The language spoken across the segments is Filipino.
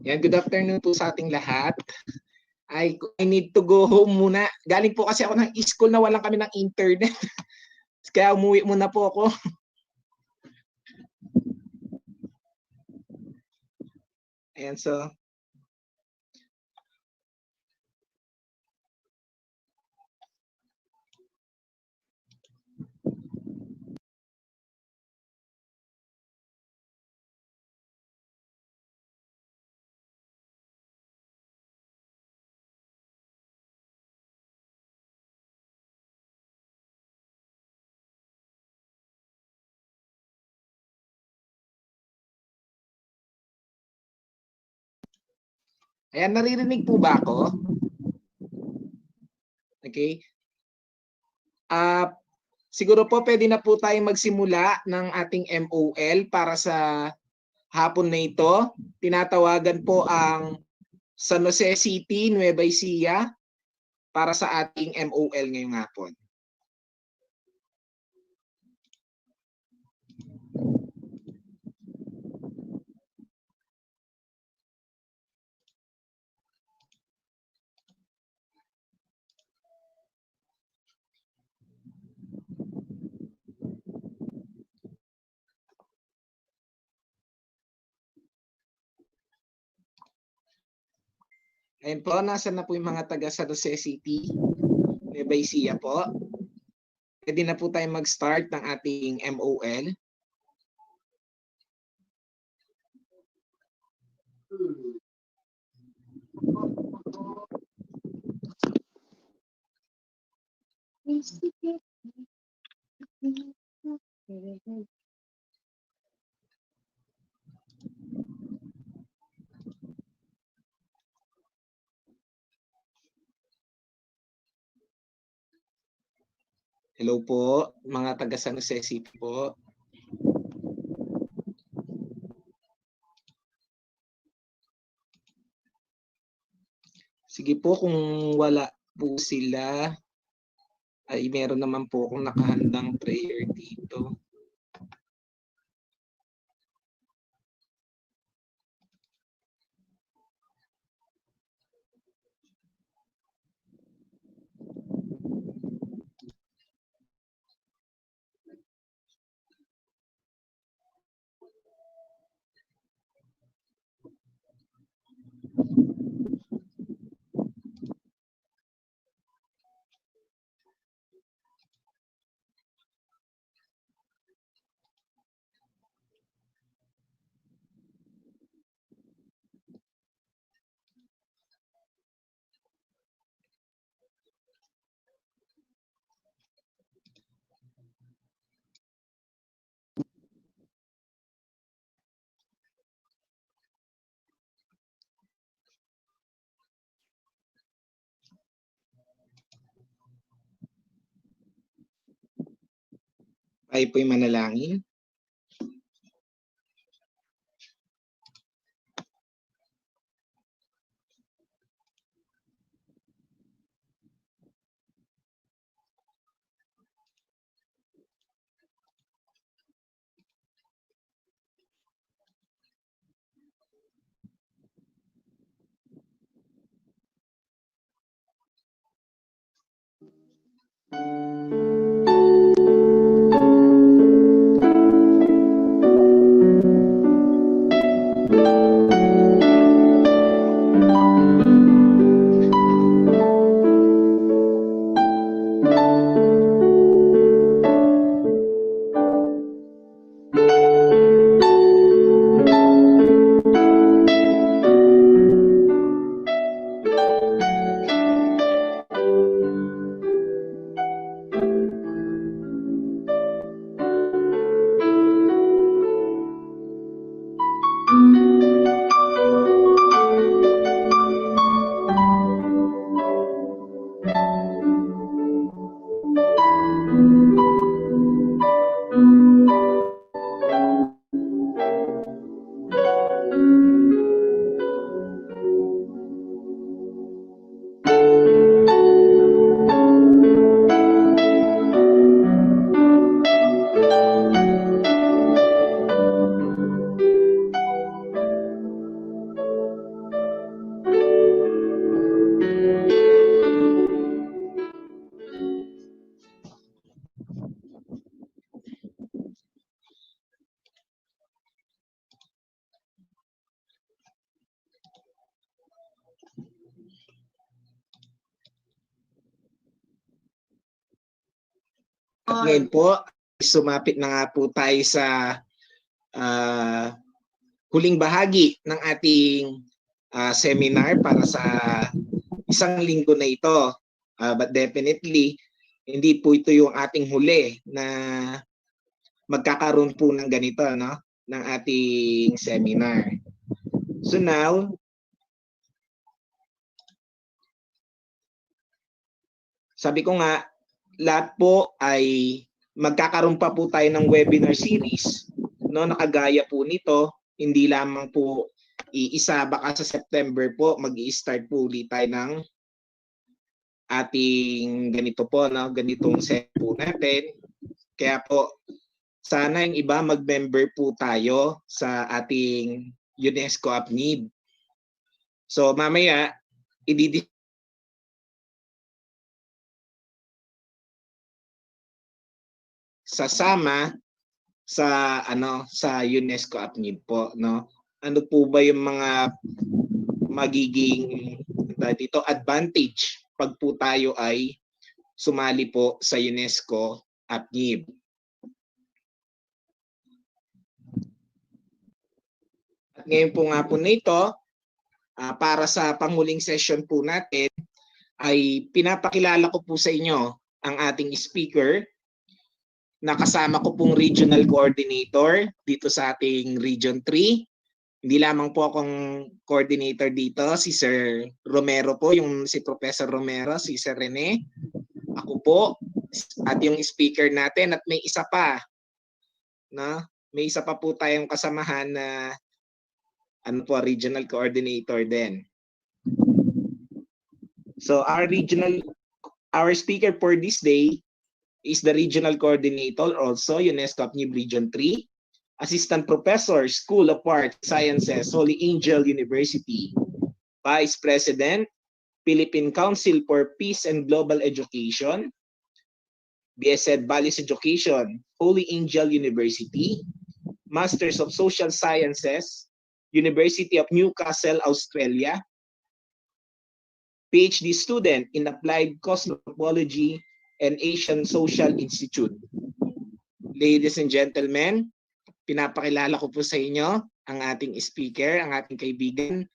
Yan, good afternoon po sa ating lahat. I need to go home muna. Galing po kasi ako ng school na walang kami ng internet. Kaya umuwi muna po ako. Ayan, so. Ayan, naririnig po ba ako? Okay. Siguro po pwede na po tayong magsimula ng ating MOL para sa hapon na ito. Tinatawagan po ang San Jose City, Nueva Ecija para sa ating MOL ngayong hapon. Ayan po, nasa na po yung mga taga San Jose City, Nueva Ecija po. Pwede na po tayo mag-start ng ating MOL. Hello po, mga taga San Jose City po. Sige po, kung wala po sila, ay meron naman po akong nakahandang prayer dito. Tayo po'y manalangin. At ngayon po, sumapit na nga po tayo sa huling bahagi ng ating seminar para sa isang linggo na ito. But definitely, hindi po ito yung ating huli na magkakaroon po ng ganito, no? Ng ating seminar. So now, sabi ko nga, lahat po ay magkakaroon pa po tayo ng webinar series, no? Nakagaya po nito, hindi lamang po iisa, baka sa September po mag-i-start po ulit tayo ng ating ganito po, no? Ganitong set po natin. Kaya po, sana yung iba mag-member po tayo sa ating UNESCO UpNIB. So mamaya, sasama sa sa UNESCO UpNIB po, no? Ano po ba yung mga magiging dito advantage pag po tayo ay sumali po sa UNESCO UpNIB? At ngayon po nga po nito, para sa panghuling session po natin, ay pinapakilala ko po sa inyo ang ating speaker. Nakasama ko pong regional coordinator dito sa ating Region 3. Hindi lamang po akong coordinator dito, si Sir Romero po, si Professor Romero, si Sir Rene. Ako po, at yung speaker natin, at may isa pa. No? May isa pa po tayong kasamahan na regional coordinator din. So our speaker for this day is the regional coordinator, also UNESCO UpNIB Region 3, Assistant Professor, School of Arts Sciences, Holy Angel University, Vice President, Philippine Council for Peace and Global Education, BSED Values Education, Holy Angel University, Masters of Social Sciences, University of Newcastle, Australia, PhD student in Applied Cosmology and Asian Social Institute. Ladies and gentlemen, pinapakilala ko po sa inyo ang ating speaker, ang ating kaibigan,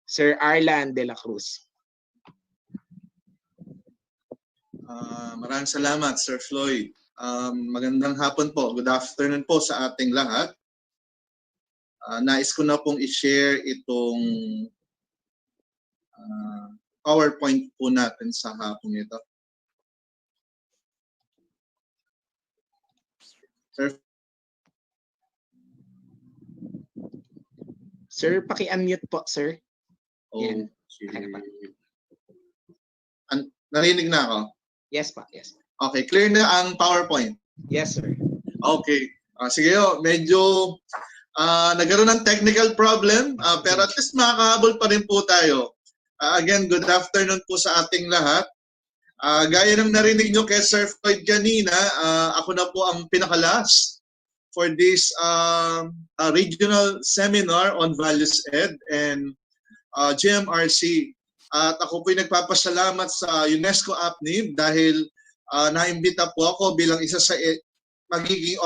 Sir Arlan de la Cruz. Maraming salamat, Sir Floyd. Magandang hapon po. Good afternoon po sa ating lahat. Nais ko na pong i-share itong PowerPoint po natin sa hapon ito. Sir, paki-unmute po, sir. Okay. Narinig na ako? Yes pa, yes. Okay, clear na ang PowerPoint? Yes, sir. Okay. Sige, medyo nagkaroon ng technical problem, pero at least makakahabol pa rin po tayo. Again, good afternoon po sa ating lahat. Gaya ng narinig nyo kay Sir Floyd kanina, ako na po ang pinaka-last for this regional seminar on Values Ed and GMRC. At ako po'y nagpapasalamat sa UNESCO UpNIB dahil naimbita po ako bilang isa sa magiging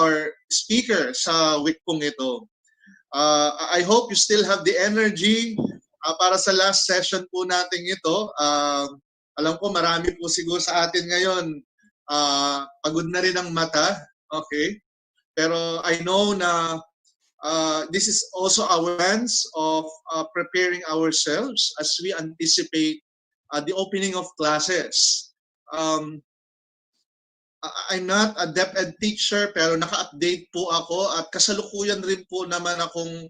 speaker sa week pong ito. I hope you still have the energy para sa last session po natin ito. Alam ko marami po siguro sa atin ngayon pagod na rin ang mata. Okay? Pero I know na this is also our chance of preparing ourselves as we anticipate the opening of classes. I'm not a DepEd teacher pero naka-update po ako at kasalukuyan rin po naman akong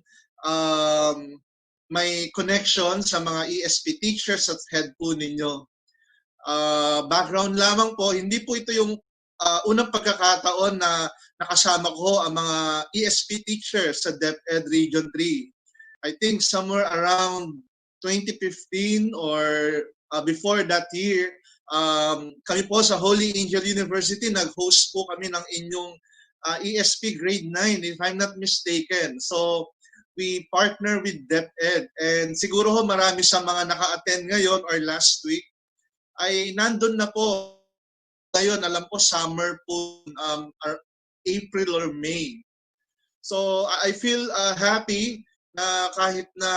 may connection sa mga ESP teachers at head po ninyo. Background lamang po, hindi po ito yung unang pagkakataon na nakasama ko ang mga ESP teachers sa DepEd Region 3. I think somewhere around 2015 or before that year, kami po sa Holy Angel University, nag-host po kami ng inyong ESP grade 9 if I'm not mistaken. So we partner with DepEd. And siguro ho marami sa mga naka-attend ngayon or last week ay nandun na po. Ngayon, alam ko summer po, April or May. So I feel happy na kahit na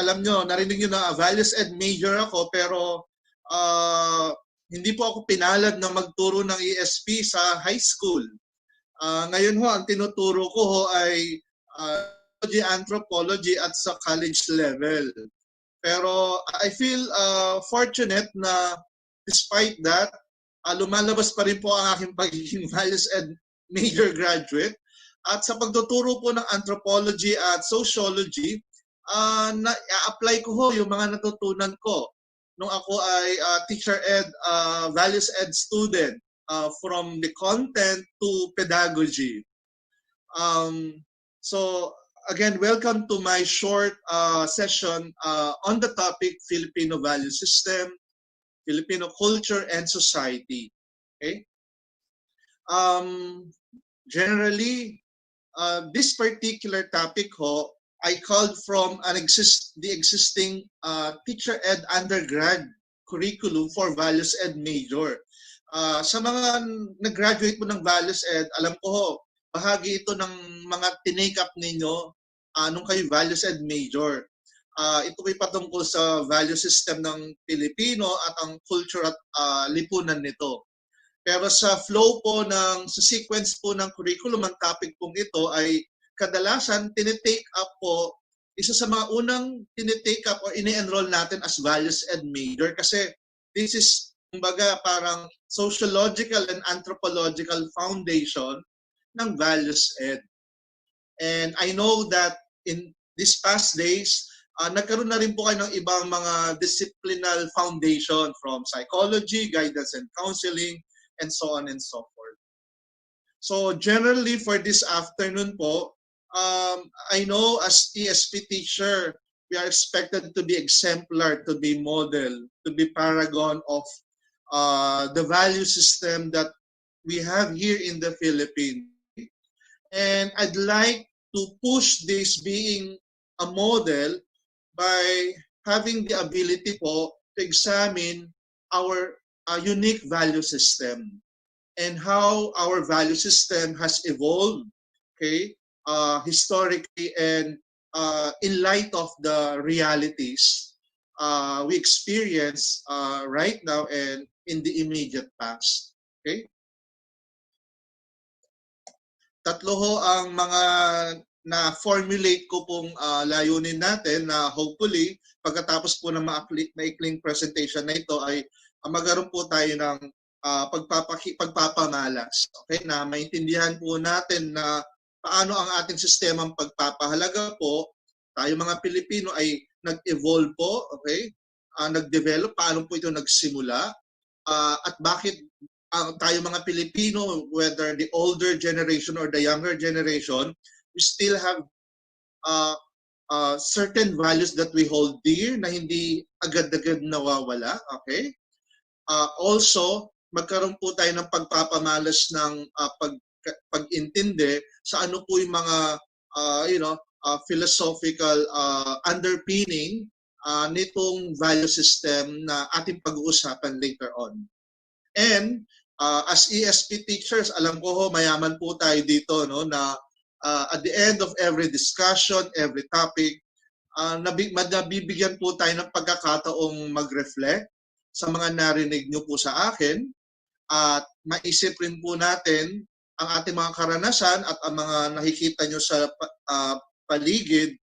alam nyo, narinig nyo na values ed major ako, pero hindi po ako pinalad na magturo ng ESP sa high school. Ngayon ho, ang tinuturo ko ho ay anthropology at sa college level. Pero I feel fortunate na despite that, lumalabas pa rin po ang aking pagiging values ed major graduate. At sa pagtuturo po ng anthropology at sociology, na-apply ko ho yung mga natutunan ko nung ako ay teacher ed, values ed student, from the content to pedagogy. So again, welcome to my short session on the topic Filipino value system, Filipino culture and society. Okay. Generally, this particular topic ho, I called from the existing teacher ed undergrad curriculum for values ed major. Sa mga nag-graduate po ng values ed, alam ko ho, bahagi ito ng mga tinake up ninyo nung kayo values ed major. Ito ay patungkol sa value system ng Pilipino at ang culture at lipunan nito. Pero sa flow po sa sequence po ng curriculum, ang topic pong ito ay kadalasan tinitake up po, isa sa mga unang tinitake up o ini-enroll natin as values ed major kasi this is kumbaga parang sociological and anthropological foundation ng values ed. And I know that in these past days, nagkaroon na rin po kayo ng ibang mga disciplinal foundation from psychology, guidance and counseling, and so on and so forth. So generally for this afternoon po, I know as ESP teacher, we are expected to be exemplar, to be model, to be paragon of the value system that we have here in the Philippines. And I'd like to push this being a model by having the ability po to examine our unique value system and how our value system has evolved, okay, historically and in light of the realities we experience right now and in the immediate past. Okay? Tatlo ho ang mga na-formulate ko pong layunin natin na hopefully pagkatapos po ng maikling presentation na ito ay magkaroon po tayo ng pagpapamalas. Okay? Na maintindihan po natin na paano ang ating sistemang pagpapahalaga po. Tayo mga Pilipino ay nag-evolve po, okay? Nag-develop, paano po ito nagsimula, at bakit tayo mga Pilipino, whether the older generation or the younger generation, we still have certain values that we hold dear na hindi agad-agad nawawala. Okay? Also, magkaroon po tayo ng pagpapamalas ng pag-intindi sa ano po yung mga philosophical underpinning nitong value system na ating pag-uusapan later on. And as ESP teachers, alam ko ho, mayaman po tayo dito, no, na at the end of every discussion, every topic, nabibigyan po tayo ng pagkakataong mag-reflect sa mga narinig nyo po sa akin at maisip rin po natin ang ating mga karanasan at ang mga nakikita nyo sa paligid.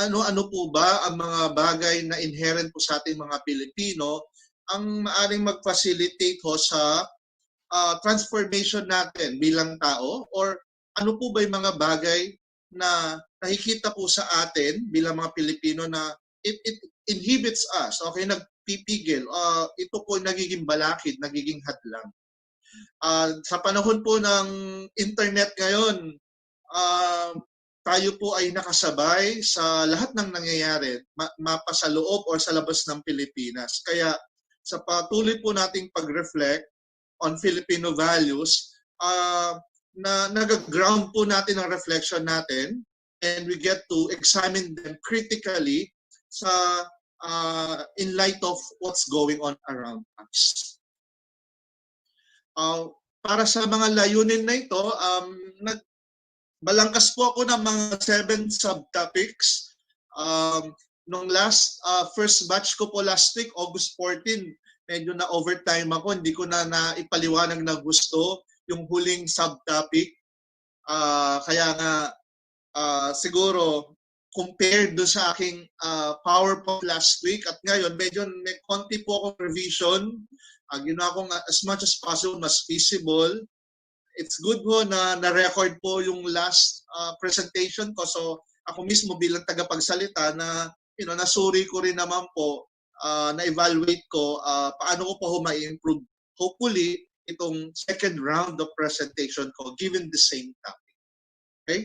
Ano po ba ang mga bagay na inherent po sa ating mga Pilipino ang maaring mag-facilitate ho sa transformation natin bilang tao, or ano po ba yung mga bagay na nakikita po sa atin bilang mga Pilipino na it inhibits us, okay, nagpipigil, ito po nagiging balakid, nagiging hadlang. Sa panahon po ng internet ngayon, tayo po ay nakasabay sa lahat ng nangyayari, mapa sa loob o sa labas ng Pilipinas. Kaya sa patuloy po nating pag-reflect on Filipino values, na nag-ground po natin ang reflection natin and we get to examine them critically sa in light of what's going on around us. Para sa mga layunin na ito, balangkas po ako ng mga 7 subtopics. Nung first batch ko po last week, August 14, medyo na overtime ako, hindi ko na naipaliwanag na gusto yung huling subtopic. Kaya nga siguro compared do sa aking PowerPoint last week at ngayon medyo may konti po akong revision. Ginawa ko as much as possible, mas feasible. It's good po na na-record po yung last presentation ko. So ako mismo bilang tagapagsalita na nasuri ko rin naman po, na-evaluate ko paano ko po ma-improve. Hopefully, itong second round of presentation ko given the same topic. Okay?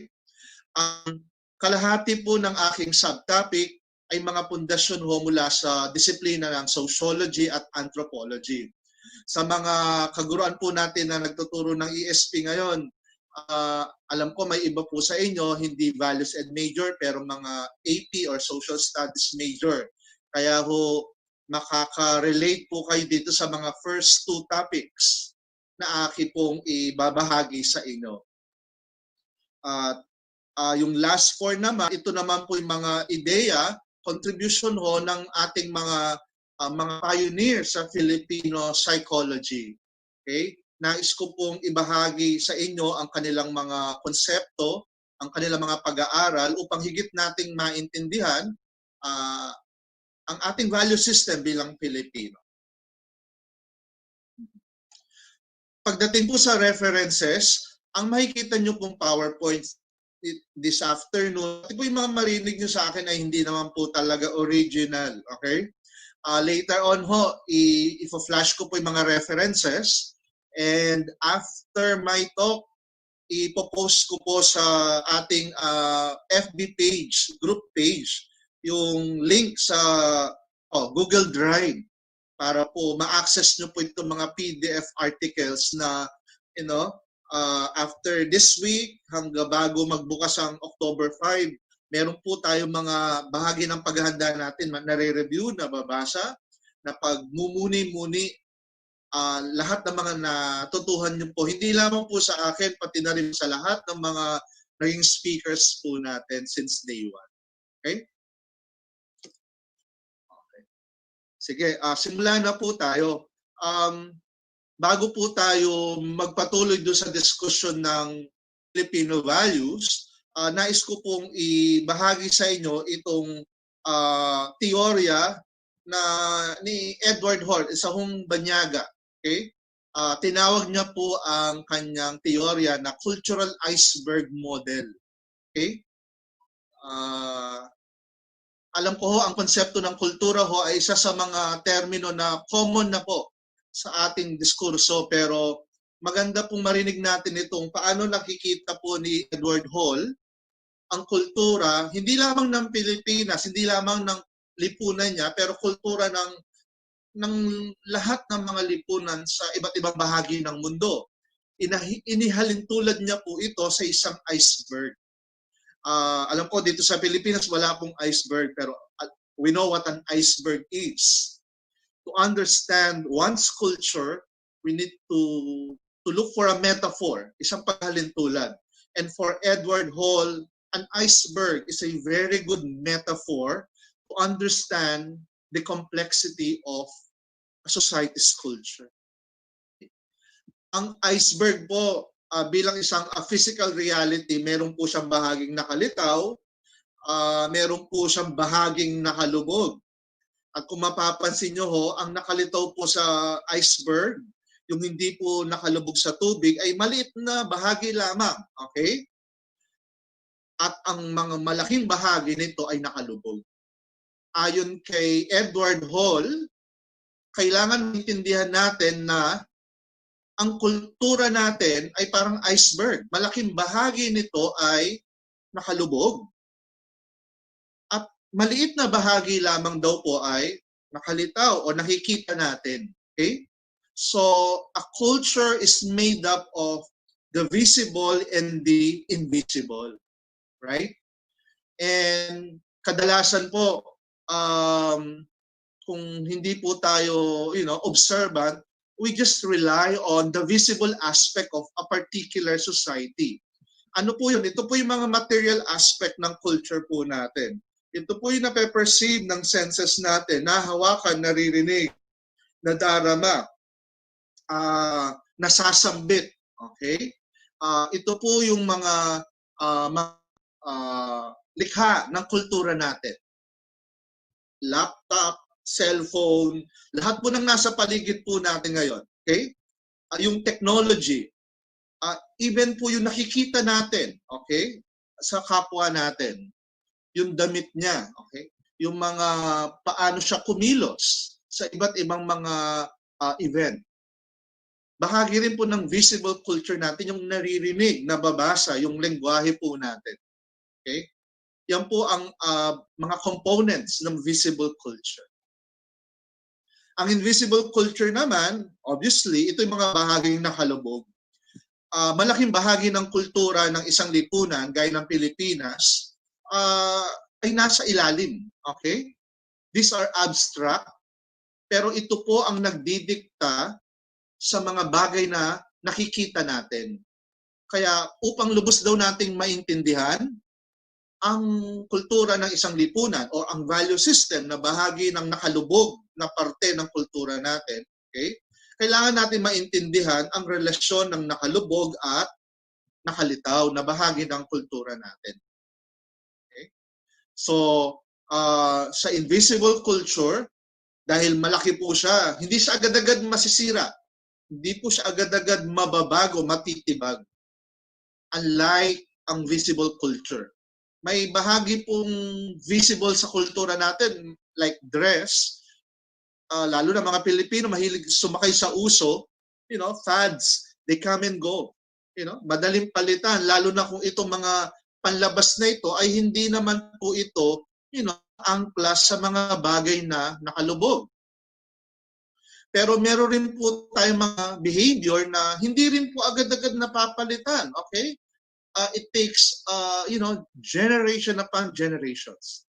Kalahati po ng aking subtopic ay mga pundasyon ho mula sa disiplina ng sociology at anthropology. Sa mga kaguruan po natin na nagtuturo ng ESP ngayon, alam ko may iba po sa inyo, hindi values ed major, pero mga AP or social studies major. Kaya ho, makaka-relate po kayo dito sa mga first 2 topics na aking pong ibabahagi sa inyo. Yung last 4 naman, ito naman po yung mga ideya, contribution ho ng ating mga pioneers sa Filipino psychology. Okay? Nais ko pong ibahagi sa inyo ang kanilang mga konsepto, ang kanilang mga pag-aaral upang higit nating maintindihan ang ating value system bilang Pilipino. Pagdating po sa references, ang makikita nyo pong PowerPoint this afternoon, ito po yung mga marinig nyo sa akin ay hindi naman po talaga original. Okay? Later on ho, i-flash ko po yung mga references, and after my talk, ipopost ko po sa ating FB page, group page, yung link sa Google Drive para po ma-access nyo po itong mga PDF articles na after this week hanggang bago magbukas ang October 5, meron po tayong mga bahagi ng paghahanda natin, nare-review, nababasa, na pagmumuni-muni lahat ng mga natutuhan nyo po. Hindi lamang po sa akin, pati na rin sa lahat ng mga naging speakers po natin since day 1. Okay? Okay. Sige, simulan na po tayo. Bago po tayo magpatuloy doon sa discussion ng Filipino values, nais ko pong ibahagi sa inyo itong teorya na ni Edward Hall, isa hong banyaga. Okay? Tinawag niya po ang kanyang teorya na cultural iceberg model. Okay? Alam ko ho, ang konsepto ng kultura ho ay isa sa mga termino na common na po sa ating diskurso, pero maganda pong marinig natin itong paano nakikita po ni Edward Hall ang kultura, hindi lamang ng Pilipinas, hindi lamang ng lipunan niya, pero kultura ng lahat ng mga lipunan sa iba't ibang bahagi ng mundo. Inihalin tulad niya po ito sa isang iceberg. Alam ko dito sa Pilipinas wala pong iceberg, pero we know what an iceberg is. To understand one's culture, we need to look for a metaphor, isang paghalintulad. And for Edward Hall, an iceberg is a very good metaphor to understand the complexity of a society's culture. Ang iceberg po, bilang isang physical reality, meron po siyang bahaging nakalitaw, meron po siyang bahaging nakalubog. At kung mapapansin nyo ho, ang nakalitaw po sa iceberg, yung hindi po nakalubog sa tubig, ay maliit na bahagi lamang. Okay? At ang mga malaking bahagi nito ay nakalubog. Ayon kay Edward Hall, kailangan maintindihan natin na ang kultura natin ay parang iceberg. Malaking bahagi nito ay nakalubog. At maliit na bahagi lamang daw po ay nakalitaw o nakikita natin. Okay? So, a culture is made up of the visible and the invisible. Right? And kadalasan po, kung hindi po tayo, observant, we just rely on the visible aspect of a particular society. Ano po yun? Ito po yung mga material aspect ng culture po natin. Ito po yung nape-perceive ng senses natin, nahawakan, naririnig, nadarama, nasasambit. Okay? Ito po yung mga likha ng kultura natin. Laptop, cellphone, lahat po ng nasa paligid po natin ngayon. Okay? Yung technology, even po yung nakikita natin, okay, sa kapwa natin, yung damit niya, okay, yung mga paano siya kumilos sa iba't ibang mga event. Bahagi rin po ng visible culture natin yung naririnig, nababasa, yung lengguwahe po natin. Okay? Yan po ang mga components ng visible culture. Ang invisible culture naman, obviously, ito yung mga bahaging nakalubog. Malaking bahagi ng kultura ng isang lipunan, gaya ng Pilipinas, ay nasa ilalim. Okay? These are abstract, pero ito po ang nagdidikta sa mga bagay na nakikita natin. Kaya upang lubos daw nating maintindihan ang kultura ng isang lipunan o ang value system na bahagi ng nakalubog na parte ng kultura natin, okay? Kailangan natin maintindihan ang relasyon ng nakalubog at nakalitaw na bahagi ng kultura natin. Okay? So, sa invisible culture, dahil malaki po siya, hindi siya agad-agad masisira. Hindi po siya agad-agad mababago, matitibag. Unlike ang visible culture. May bahagi pong visible sa kultura natin, like dress, lalo na mga Pilipino, mahilig sumakay sa uso, fads, they come and go. Madaling palitan, lalo na kung itong mga panlabas na ito ay hindi naman po ito, angklas sa mga bagay na nakalubog. Pero meron rin po tayong mga behavior na hindi rin po agad-agad napapalitan. Okay? It takes, generation upon generations.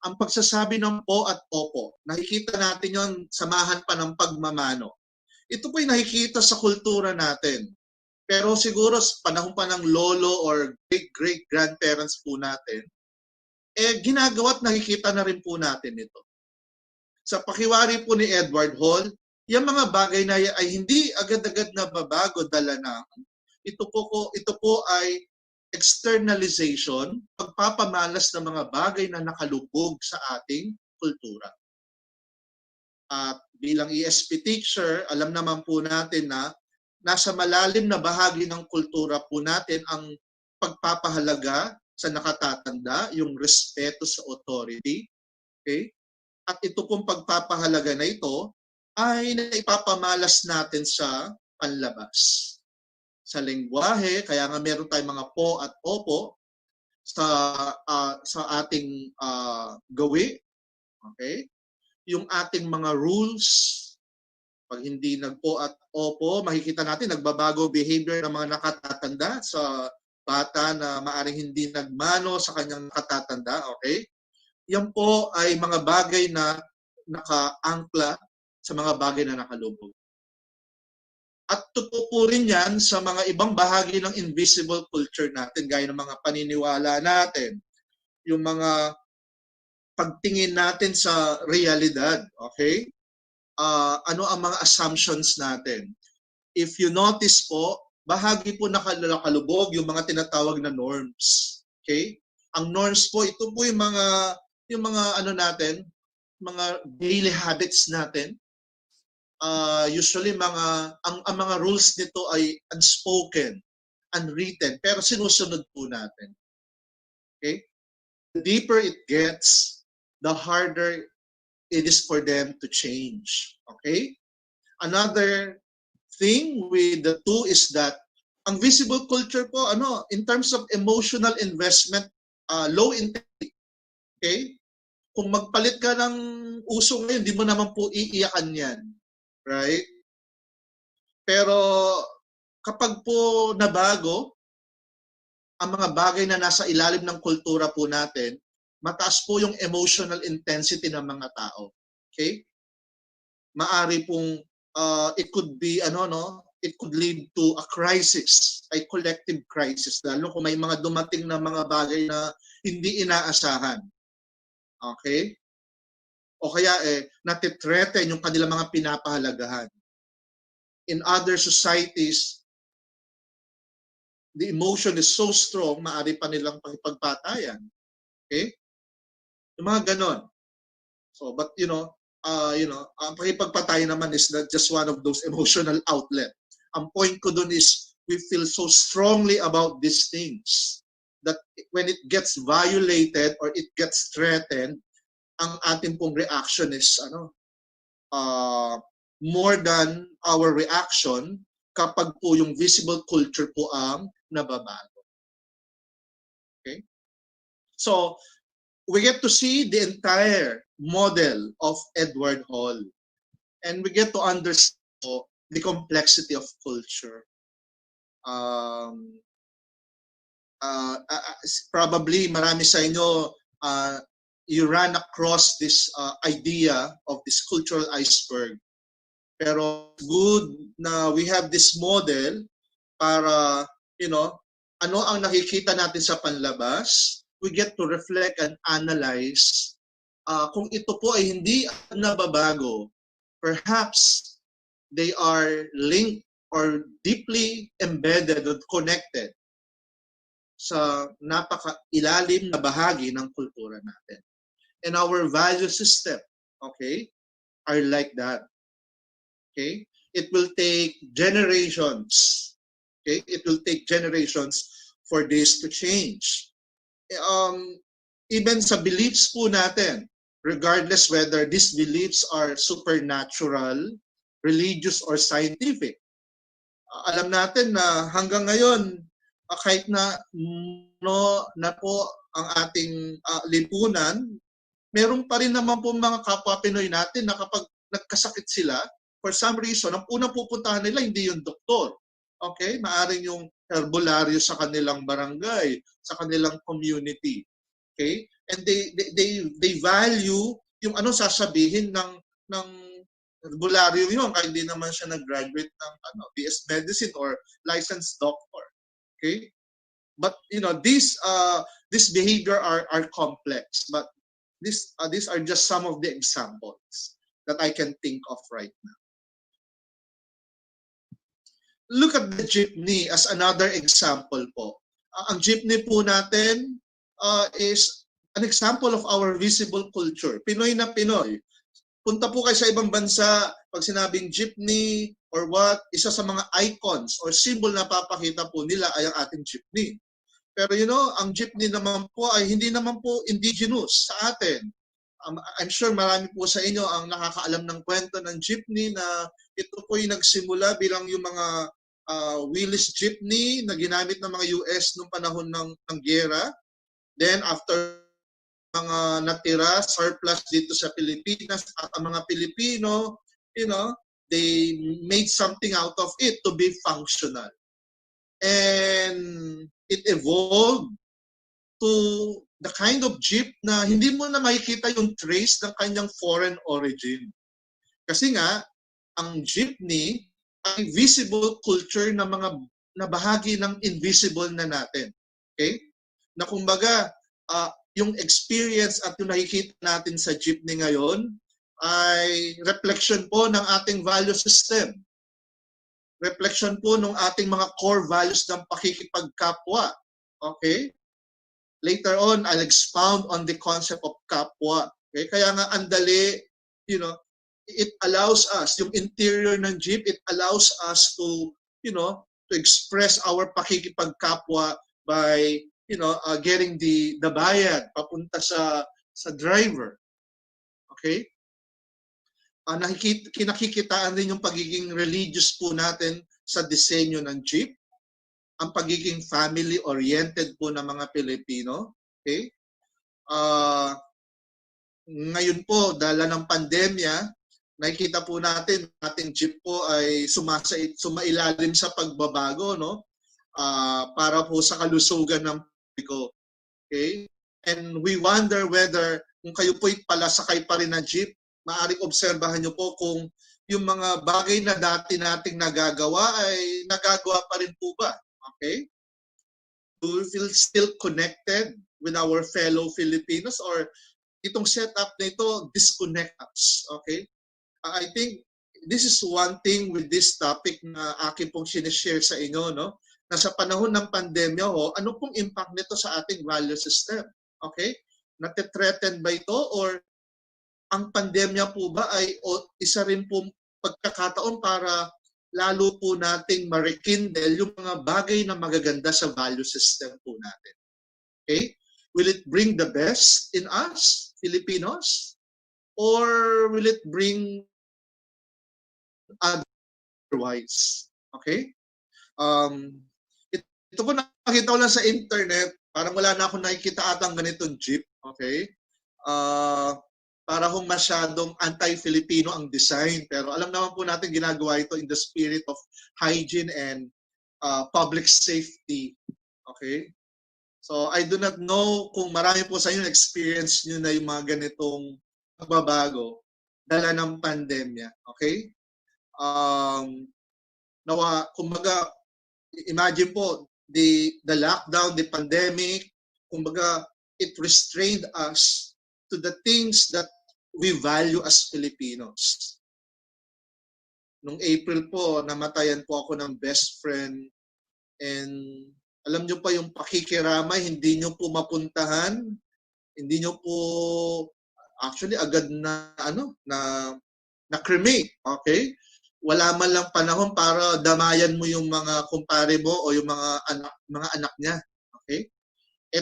Ang pagsasabi ng po at opo, nakikita natin yon samahan pa ng pagmamano. Ito po yung nakikita sa kultura natin. Pero siguro sa panahon pa ng lolo or great-great-grandparents po natin, ginagawa at nakikita na rin po natin ito. Sa pakiwari po ni Edward Hall, yung mga bagay na ay hindi agad-agad na babago dala ng ito po ay externalization, pagpapamalas ng mga bagay na nakalubog sa ating kultura. At bilang ESP teacher, alam naman po natin na nasa malalim na bahagi ng kultura po natin ang pagpapahalaga sa nakatatanda, yung respeto sa authority. Okay? At ito pong pagpapahalaga na ito ay naipapamalas natin sa panlabas. Sa lengguwahe, kaya nga meron tayong mga po at opo sa ating gawi. Okay? Yung ating mga rules, pag hindi nagpo at opo, makikita natin nagbabago behavior ng mga nakatatanda sa bata na maaring hindi nagmano sa kanyang nakatatanda. Okay? Yan po ay mga bagay na nakaangkla sa mga bagay na nakalubog. At totoo po rin yan sa mga ibang bahagi ng invisible culture natin, gaya ng mga paniniwala natin, yung mga pagtingin natin sa realidad, okay? Ano ang mga assumptions natin? If you notice po, bahagi po nakalubog yung mga tinatawag na norms. Okay? Ang norms po, ito po yung mga ano natin, mga daily habits natin. Usually ang mga rules nito ay unspoken, unwritten, pero sinusunod po natin. Okay? The deeper it gets, the harder it is for them to change. Okay? Another thing with the two is that ang visible culture po, in terms of emotional investment, low intensity. Okay? Kung magpalit ka ng uso ngayon, hindi mo naman po iiyakan yan. Right? Pero kapag po nabago ang mga bagay na nasa ilalim ng kultura po natin, mataas po yung emotional intensity ng mga tao. Okay? Maari pong it could be it could lead to a crisis, a collective crisis, lalo kung may mga dumating na mga bagay na hindi inaasahan. Okay? O kaya natitreten yung kanilang mga pinapahalagahan. In other societies, the emotion is so strong, maaari pa nilang pagpatayan. Okay? Yung mga ganon. So, but ang pakipagpatayan naman is not just one of those emotional outlet. Ang point ko dun is we feel so strongly about these things that when it gets violated or it gets threatened, ang ating pong reaction is more than our reaction kapag po yung visible culture po ang nababago. Okay? So, we get to see the entire model of Edward Hall. And we get to understand the complexity of culture. Probably marami sa inyo, you ran across this idea of this cultural iceberg. Pero good na we have this model para, ano ang nakikita natin sa panlabas, we get to reflect and analyze kung ito po ay hindi nababago, perhaps they are linked or deeply embedded or connected sa napaka-ilalim na bahagi ng kultura natin. And our value system, okay, are like that. Okay? It will take generations. Okay? It will take generations for this to change. Even sa beliefs po natin, regardless whether these beliefs are supernatural, religious, or scientific. Alam natin na hanggang ngayon, kahit na po ang ating lipunan, meron pa rin naman po mga kapwa Pinoy natin na kapag nagkasakit sila, for some reason, ang unang pupuntahan nila hindi yung doktor. Okay? Maaring yung herbolariyo sa kanilang barangay, sa kanilang community. Okay? And they value yung sasabihin ng herbolariyo yun, kahit hindi naman siya nag-graduate ng BS Medicine or licensed doctor. Okay? But these behavior are complex, but these are just some of the examples that I can think of right now. Look at the jeepney as another example po. Ang jeepney po natin is an example of our visible culture. Pinoy na Pinoy. Punta po kayo sa ibang bansa, pag sinabing jeepney or what, isa sa mga icons or symbol na papakita po nila ay ang ating jeepney. Pero ang jeepney naman po ay hindi naman po indigenous sa atin. I'm sure marami po sa inyo ang nakakaalam ng kwento ng jeepney na ito po yung nagsimula bilang yung mga wheelless jeepney na ginamit ng mga US noong panahon ng giyera. Then after mga natira, surplus dito sa Pilipinas at ang mga Pilipino, they made something out of it to be functional. And it evolved to the kind of jeep na hindi mo na makikita yung trace ng kanyang foreign origin. Kasi nga, ang jeepney ay visible culture na na bahagi ng invisible na natin. Okay? Na kumbaga, yung experience at yung nakikita natin sa jeepney ngayon ay reflection po ng ating value system. Reflection po ng ating mga core values ng pakikipagkapwa. Okay? Later on, I'll expound on the concept of kapwa. Okay? Kaya nga andali, it allows us, yung interior ng jeep, it allows us to, to express our pakikipagkapwa by, getting the bayad papunta sa driver. Okay? Kinakikitaan din yung pagiging religious po natin sa disenyo ng jeep, ang pagiging family-oriented po ng mga Pilipino. Okay? Ngayon po, dala ng pandemya, nakikita po natin, ating jeep po ay sumailalim sa pagbabago, no? Para po sa kalusugan ng publiko. Okay? and we wonder whether kung kayo po'y palasakay pa rin ng jeep, maaaring obserbahan nyo po kung yung mga bagay na dati nating nagagawa ay nagagawa pa rin po ba? Okay? Do we feel still connected with our fellow Filipinos, or itong setup na ito disconnect us? Okay? I think this is one thing with this topic na akin pong sinishare sa inyo, no? Na sa panahon ng pandemya, ano pong impact nito sa ating value system? Okay? Nate-threaten ba ito, or ang pandemya po ba ay isa rin pong pagkakataon para lalo po nating ma-rekindle yung mga bagay na magaganda sa value system po natin? Okay? Will it bring the best in us, Filipinos? Or will it bring otherwise? Okay? Ito po nakita ko lang sa internet, parang wala na akong nakikita atang ganitong jeep. Okay? Para kung masyadong anti-Filipino ang design. Pero alam naman po natin ginagawa ito in the spirit of hygiene and public safety. Okay? So I do not know kung marami po sa inyo experience nyo na yung mga ganitong pagbabago dala ng pandemya. Okay? Kumbaga, imagine po, the lockdown, the pandemic, kumbaga, it restrained us to the things that we value as Filipinos. Nung April po, namatayan po ako ng best friend, and alam nyo pa yung pakikiramay, hindi nyo po mapuntahan, hindi nyo po actually agad na cremate, okay? Wala man lang panahon para damayan mo yung mga kumpare mo o yung mga anak niya, okay?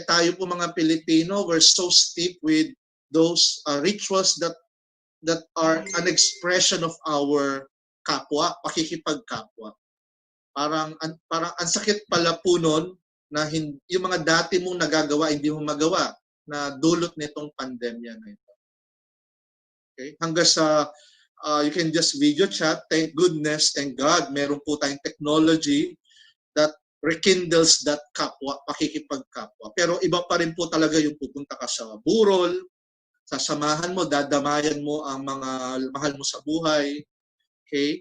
Tayo po mga Pilipino, we're so steep with those rituals that are an expression of our kapwa, pakikipagkapwa. Parang ang sakit pala po nun na yung mga dati mong nagagawa, hindi mo magawa na dulot nitong pandemya na ito. Okay? Hanggang sa you can just video chat, thank goodness, thank God, meron po tayong technology that rekindles that kapwa, pakikipagkapwa. Pero iba pa rin po talaga yung pupunta ka sa burol, sasamahan mo, dadamayan mo ang mga mahal mo sa buhay, okay?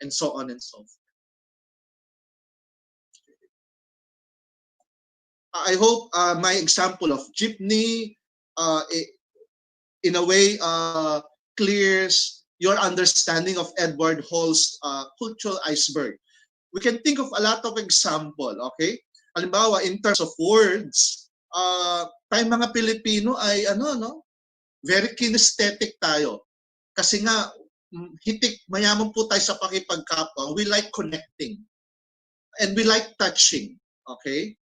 And so on and so forth. I hope my example of jeepney in a way clears your understanding of Edward Hall's cultural iceberg. We can think of a lot of example, okay? Halimbawa, in terms of words, tayong mga Pilipino ay very kinesthetic tayo. Kasi nga, mayaman po tayo sa pakipagkapwa. We like connecting. And we like touching, okay?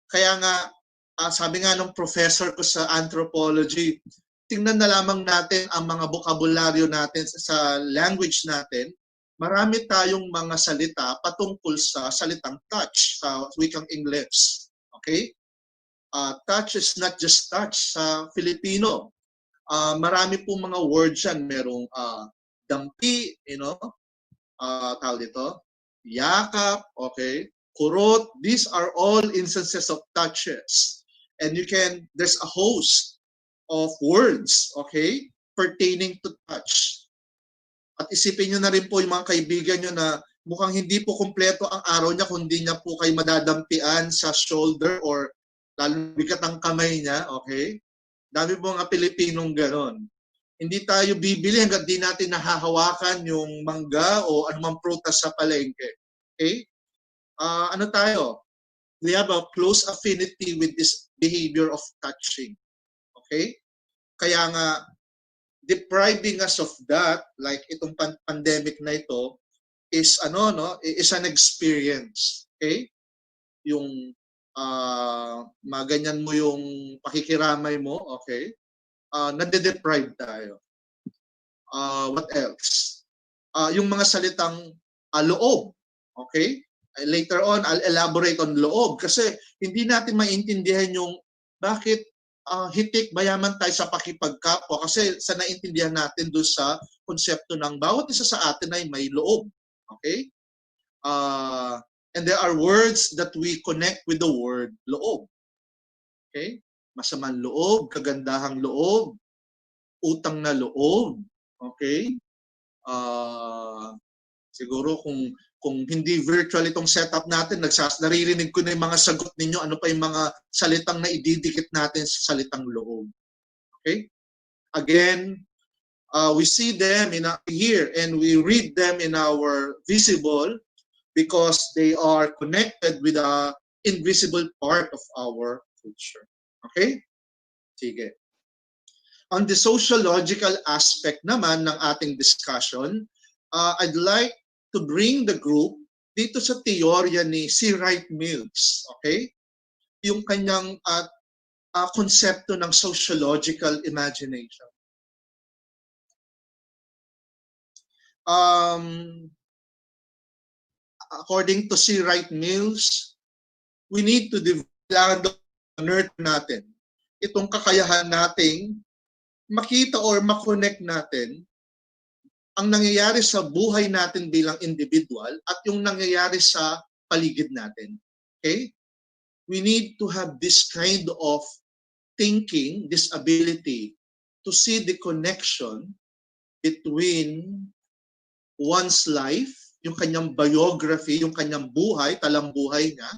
Kaya nga, sabi nga ng professor ko sa anthropology, tingnan na lamang natin ang mga bokabularyo natin sa language natin. Marami tayong mga salita patungkol sa salitang touch sa wikang English. Okay? Touch is not just touch sa Filipino. Marami po mga words yan. Merong dampi, tawag dito, yakap, okay? Kurot, these are all instances of touches. And there's a host of words, okay, pertaining to touch. At isipin nyo na rin po yung mga kaibigan nyo na mukhang hindi po kumpleto ang araw niya kung hindi niya po kayo madadampian sa shoulder or lalo bigat ang kamay niya, okay? Dami po mga Pilipinong ganon. Hindi tayo bibili hanggang di natin nahahawakan yung mangga o anumang prutas sa palengke. Okay? We have a close affinity with this behavior of touching. Okay? Kaya nga, depriving us of that, like itong pandemic na ito, is an experience. Okay? Yung maganyan mo yung pakikiramay mo, okay? Nade-deprive tayo. What else? Yung mga salitang loob, okay? Later on, I'll elaborate on loob kasi hindi natin maintindihan yung bakit hitik mayaman tayo sa pakipagkapwa kasi sa naintindihan natin doon sa konsepto ng bawat isa sa atin ay may loob. Okay? And there are words that we connect with the word loob. Okay? masamang loob, kagandahang loob, utang na loob. Okay? Siguro kung hindi virtual itong setup natin, naririnig ko na yung mga sagot ninyo, ano pa yung mga salitang na ididikit natin sa salitang loob. Okay? Again, we see them here and we read them in our visible because they are connected with the invisible part of our culture. Okay? Sige. On the sociological aspect naman ng ating discussion, I'd like to bring the group dito sa teorya ni C. Wright Mills. Okay? Yung kanyang konsepto ng sociological imagination. According to C. Wright Mills, we need to develop natin itong kakayahan nating makita or makonect natin ang nangyayari sa buhay natin bilang individual at yung nangyayari sa paligid natin. Okay? We need to have this kind of thinking, this ability to see the connection between one's life, yung kanyang biography, yung kanyang buhay, talambuhay niya,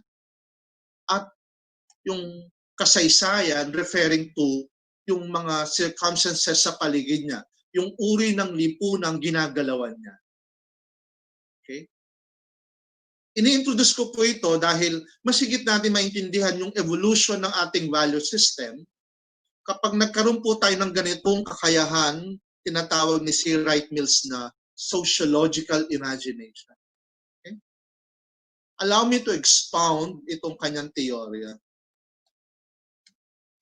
at yung kasaysayan referring to yung mga circumstances sa paligid niya, yung uri ng lipunang ginagalawan niya. Okay? Ini-introduce ko po ito dahil masigit natin maintindihan yung evolution ng ating value system. Kapag nagkaroon po tayo ng ganitong kakayahan, tinatawag ni C. Wright Mills na sociological imagination. Okay? Allow me to expound itong kanyang teorya.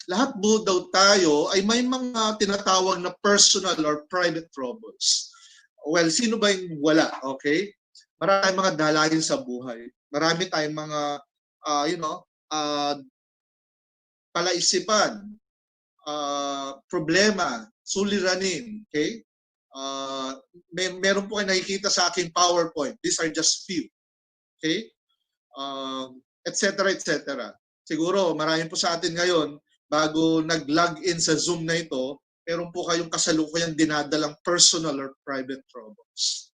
Lahat po daw tayo ay may mga tinatawag na personal or private troubles. Well, sino ba yung wala? Okay? Marami tayong mga dalahin sa buhay. Marami tayong mga, palaisipan, problema, suliranin. Okay? Meron po kayo nakikita sa aking PowerPoint. These are just few. Okay? Etc. etc. Siguro, marami po sa atin ngayon, bago nag-log in sa Zoom na ito, meron po kayong kasalukuyang dinadalang personal or private troubles.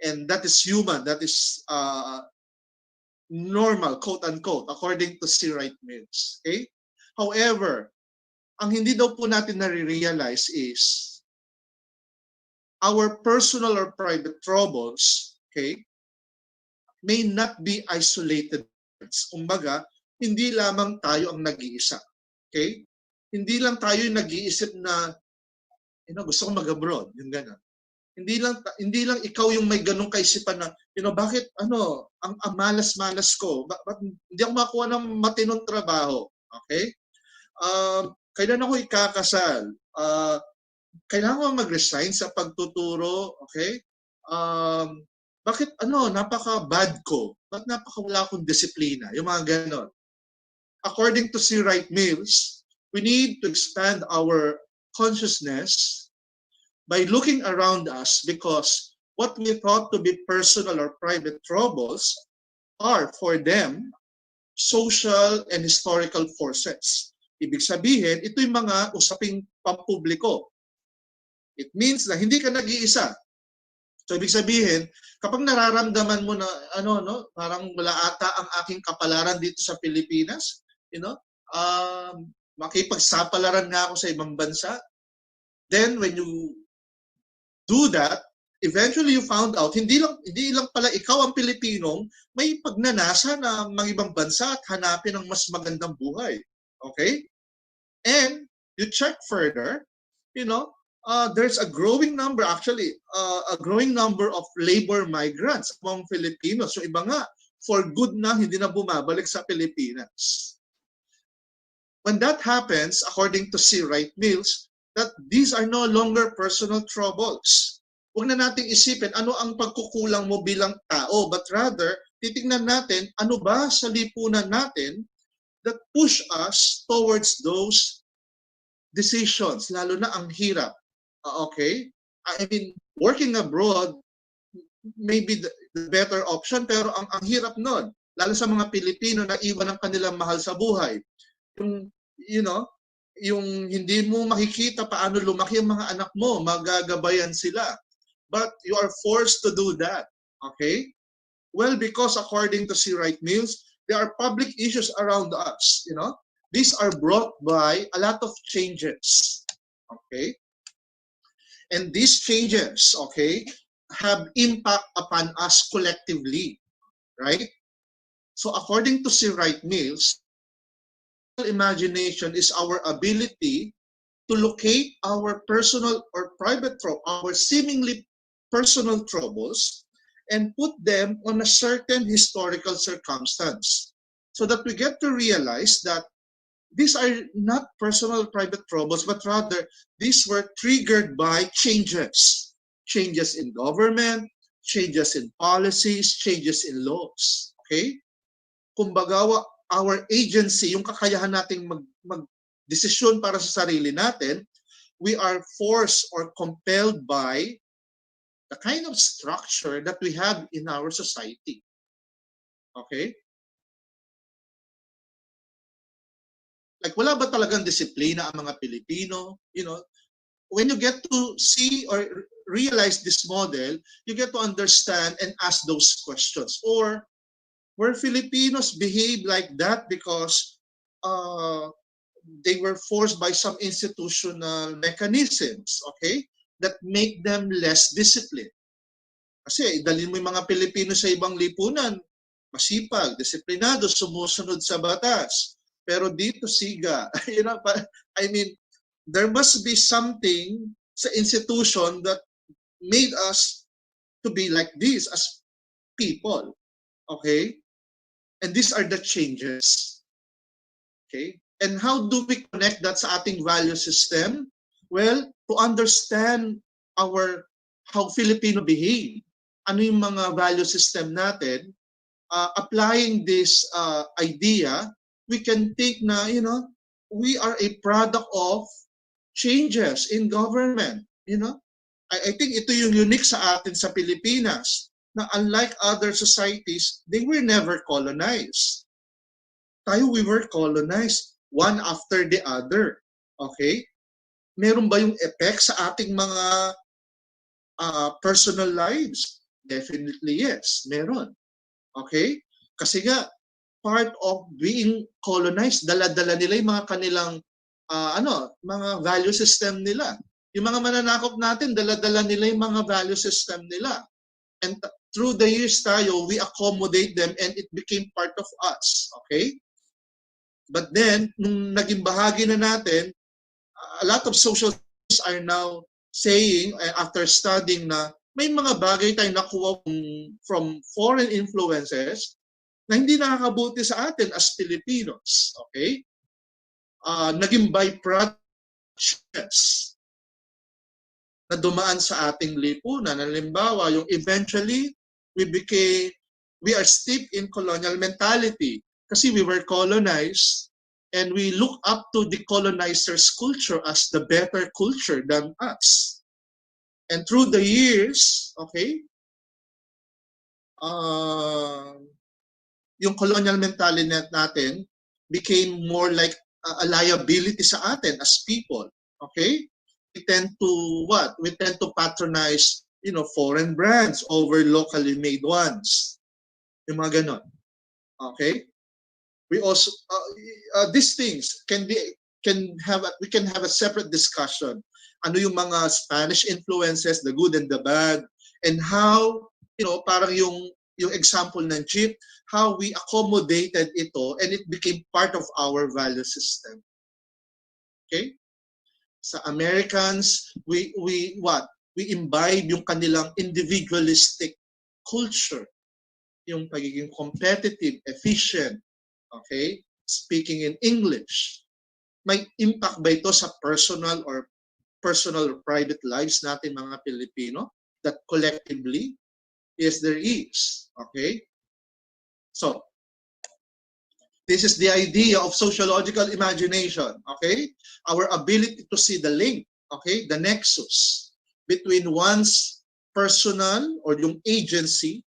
And that is human, that is normal, quote-unquote, according to C. Wright Mills. Okay? However, ang hindi daw po natin nare-realize is our personal or private troubles, okay, may not be isolated. Kumbaga, hindi lamang tayo ang nag-iisa. Okay? Hindi lang tayo yung nag-iisip na gusto ko mag-abroad, yung gano'n. Hindi lang ikaw yung may ganung kaisipan na, bakit ang malas-malas ko? Ba't hindi ako makuha ng matinong trabaho? Okay? Kailan ako ikakasal? Kailangan ko mag-resign sa pagtuturo? Okay? Bakit napaka-bad ko? Ba't napaka-wala akong disiplina? Yung mga ganon. According to C. Wright Mills, we need to expand our consciousness by looking around us because what we thought to be personal or private troubles are, for them, social and historical forces. Ibig sabihin, ito yung mga usaping pampubliko. It means na hindi ka nag-iisa. So, ibig sabihin, kapag nararamdaman mo na, parang wala ata ang aking kapalaran dito sa Pilipinas, makipagsapalaran nga ako sa ibang bansa, then when you do that, eventually you found out, hindi lang pala ikaw ang Pilipinong may pagnanasa na mga ibang bansa at hanapin ang mas magandang buhay. Okay? And you check further, there's a growing number, a growing number of labor migrants among Filipinos. So iba nga, for good na, hindi na bumabalik sa Pilipinas. When that happens, according to C. Wright Mills, that these are no longer personal troubles. Huwag na nating isipin ano ang pagkukulang mo bilang tao, but rather, titingnan natin ano ba sa lipunan natin that push us towards those decisions, lalo na ang hirap. Okay? I mean, working abroad may be the better option, pero ang hirap nun, lalo sa mga Pilipino na iwan ang kanilang mahal sa buhay. Yung you know, yung hindi mo makikita paano lumaki ang mga anak mo, magagabayan sila. But you are forced to do that. Okay? Well, because according to C. Wright Mills, there are public issues around us. These are brought by a lot of changes. Okay? And these changes, okay, have impact upon us collectively. Right? So according to C. Wright Mills, imagination is our ability to locate our personal or private trouble, our seemingly personal troubles, and put them on a certain historical circumstance, so that we get to realize that these are not personal private troubles, but rather these were triggered by changes in government, changes in policies, changes in laws. Okay? Kumbaga, our agency, yung kakayahan nating mag-desisyon para sa sarili natin, we are forced or compelled by the kind of structure that we have in our society. Okay? Like, wala ba talagang disiplina ang mga Pilipino? When you get to see or realize this model, you get to understand and ask those questions. Or, were Filipinos behave like that because they were forced by some institutional mechanisms, okay, that make them less disciplined? Kasi dalhin mo yung mga Pilipino sa ibang lipunan, masipag, disiplinado, sumusunod sa batas. Pero dito siga, I mean, there must be something sa institution that made us to be like this as people. Okay? And these are the changes. Okay? And how do we connect that sa ating value system? Well, to understand how Filipino behave. Ano yung mga value system natin? Applying this idea, we can take na, we are a product of changes in government. I think ito yung unique sa atin sa Pilipinas, na unlike other societies, they were never colonized. Tayo, we were colonized, one after the other. Okay? Meron ba yung effect sa ating mga personal lives? Definitely yes, meron. Okay? Kasi nga, part of being colonized, dala-dala nila yung mga kanilang mga value system nila. Yung mga mananakop natin, dala-dala nila yung mga value system nila. And through the years tayo, we accommodate them and it became part of us. Okay? But then, nung naging bahagi na natin, a lot of social scientists are now saying, after studying na, may mga bagay tayong nakuha from foreign influences na hindi nakakabuti sa atin as Filipinos. Okay? Naging byproducts na dumaan sa ating lipunan. Halimbawa, yung eventually, we are steeped in colonial mentality kasi we were colonized and we look up to the colonizer's culture as the better culture than us. And through the years, okay, yung colonial mentality natin became more like a liability sa atin as people. Okay? We tend to what? We tend to patronize, foreign brands over locally made ones. Yung mga ganon. Okay? We also these things we can have a separate discussion. Ano yung mga Spanish influences, the good and the bad, and how, parang yung example ng jeep, how we accommodated ito and it became part of our value system. Okay? Sa Americans, we imbibe yung kanilang individualistic culture, yung pagiging competitive, efficient, okay? Speaking in English. May impact ba ito sa personal or private lives natin mga Pilipino? That collectively? Yes, there is. Okay? So, this is the idea of sociological imagination. Okay? Our ability to see the link, okay? The nexus between one's personal or yung agency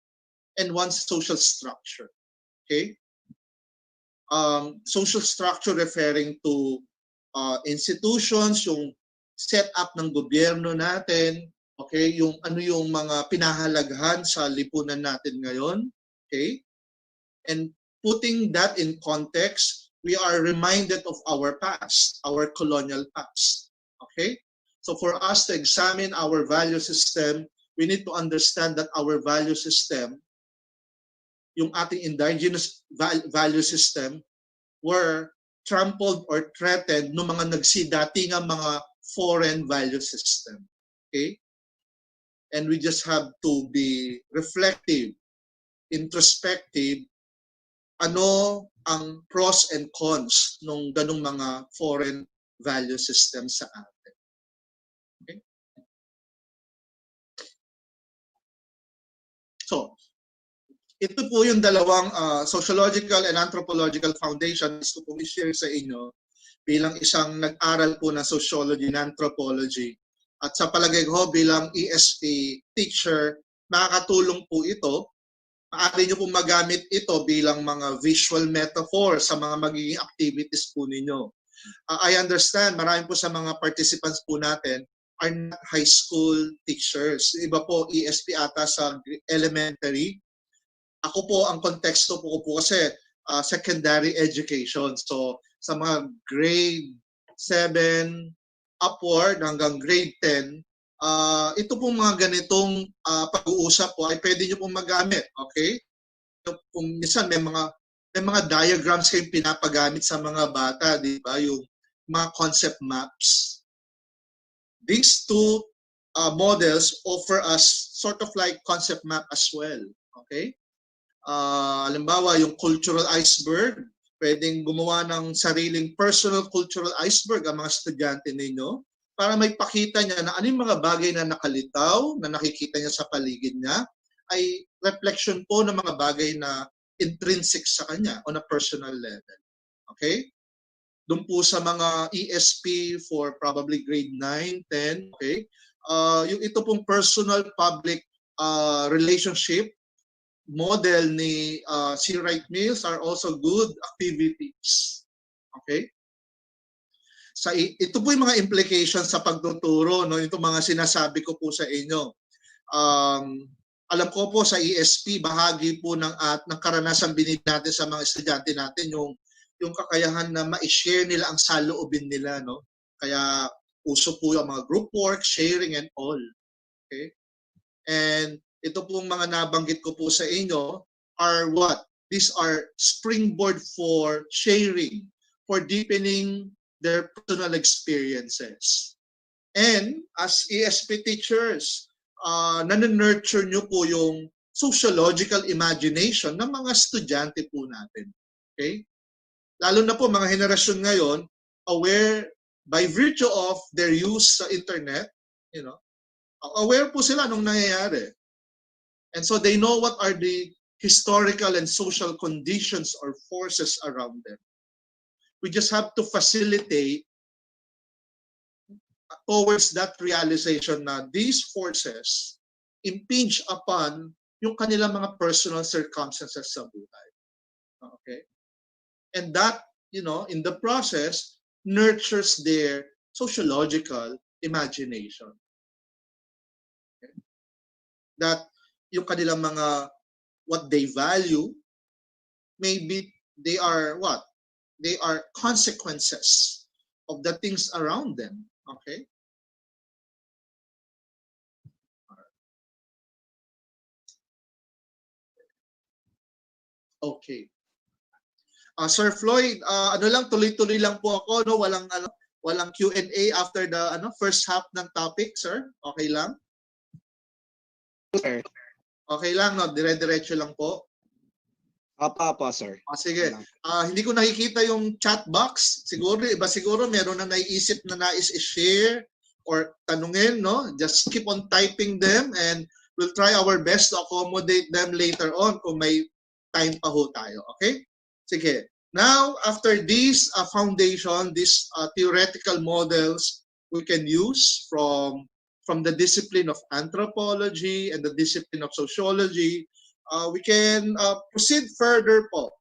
and one's social structure. Okay? social structure referring to institutions, yung setup ng gobyerno natin, okay, yung ano yung mga pinahalagahan sa lipunan natin ngayon, okay? And putting that in context, we are reminded of our past, our colonial past, okay? So for us to examine our value system, we need to understand that our value system, yung ating indigenous value system, were trampled or threatened ng mga nagsidating ang mga foreign value system. Okay? And we just have to be reflective, introspective, ano ang pros and cons ng ganong mga foreign value system sa atin. Okay? So, ito po yung dalawang sociological and anthropological foundation gusto kong i-share sa inyo bilang isang nag-aral po ng sociology and anthropology. At sa palagay ko bilang ESP teacher, nakakatulong po ito. Maaari nyo pong magamit ito bilang mga visual metaphor sa mga magiging activities po ninyo. I understand, marami po sa mga participants po natin are not high school teachers. Iba po ESP ata sa elementary. Ako po, ang konteksto po kasi secondary education. So, sa mga grade 7 upward hanggang grade 10, ito pong mga ganitong pag-uusap po ay pwede nyo pong magamit. Okay? Kung minsan may mga diagrams kayong pinapagamit sa mga bata, di ba? Yung mga concept maps. These two models offer us sort of like concept map as well. Okay? Halimbawa, yung cultural iceberg, pwedeng gumawa ng sariling personal cultural iceberg ang mga estudyante ninyo para may pakita niya na ano yung mga bagay na nakalitaw, na nakikita niya sa paligid niya, ay reflection po ng mga bagay na intrinsic sa kanya on a personal level. Okay? Doon po sa mga ESP for probably grade 9, 10, okay? Yung ito pong personal public relationship model ni C. Wright Mills are also good activities. Okay? Ito po yung mga implications sa pagtuturo, no? Ito mga sinasabi ko po sa inyo. Alam ko po sa ESP, bahagi po ng karanasan binigay natin sa mga estudyante natin yung kakayahan na ma-share nila ang saloobin nila, no? Kaya uso po yung mga group work, sharing and all. Okay? And ito pong mga nabanggit ko po sa inyo are what? These are springboard for sharing, for deepening their personal experiences. And as ESP teachers, nanunurture nyo po yung sociological imagination ng mga estudyante po natin. Okay? Lalo na po mga henerasyon ngayon, aware by virtue of their use sa internet, you know, aware po sila nung nangyayari. And so they know what are the historical and social conditions or forces around them. We just have to facilitate towards that realization na these forces impinge upon yung kanilang mga personal circumstances sa buhay. Okay? And that, you know, in the process, nurtures their sociological imagination. Okay? That yung kanilang mga what they value, maybe they are what? They are consequences of the things around them. Okay? Okay. Sir Floyd, ano lang, tuloy-tuloy lang po ako, no? Walang Q&A after the first half ng topic, sir. Okay lang? Sir. Okay lang, no? Dire-diretso lang po. Apa, sir. Sige. Hindi ko nakikita yung chat box. Siguro, iba siguro meron na naiisip na nais i-share or tanungin, no? Just keep on typing them and we'll try our best to accommodate them later on kung may time pa ho tayo. Okay? Sige. Now, after this foundation, these theoretical models we can use from the discipline of anthropology and the discipline of sociology, we can proceed further po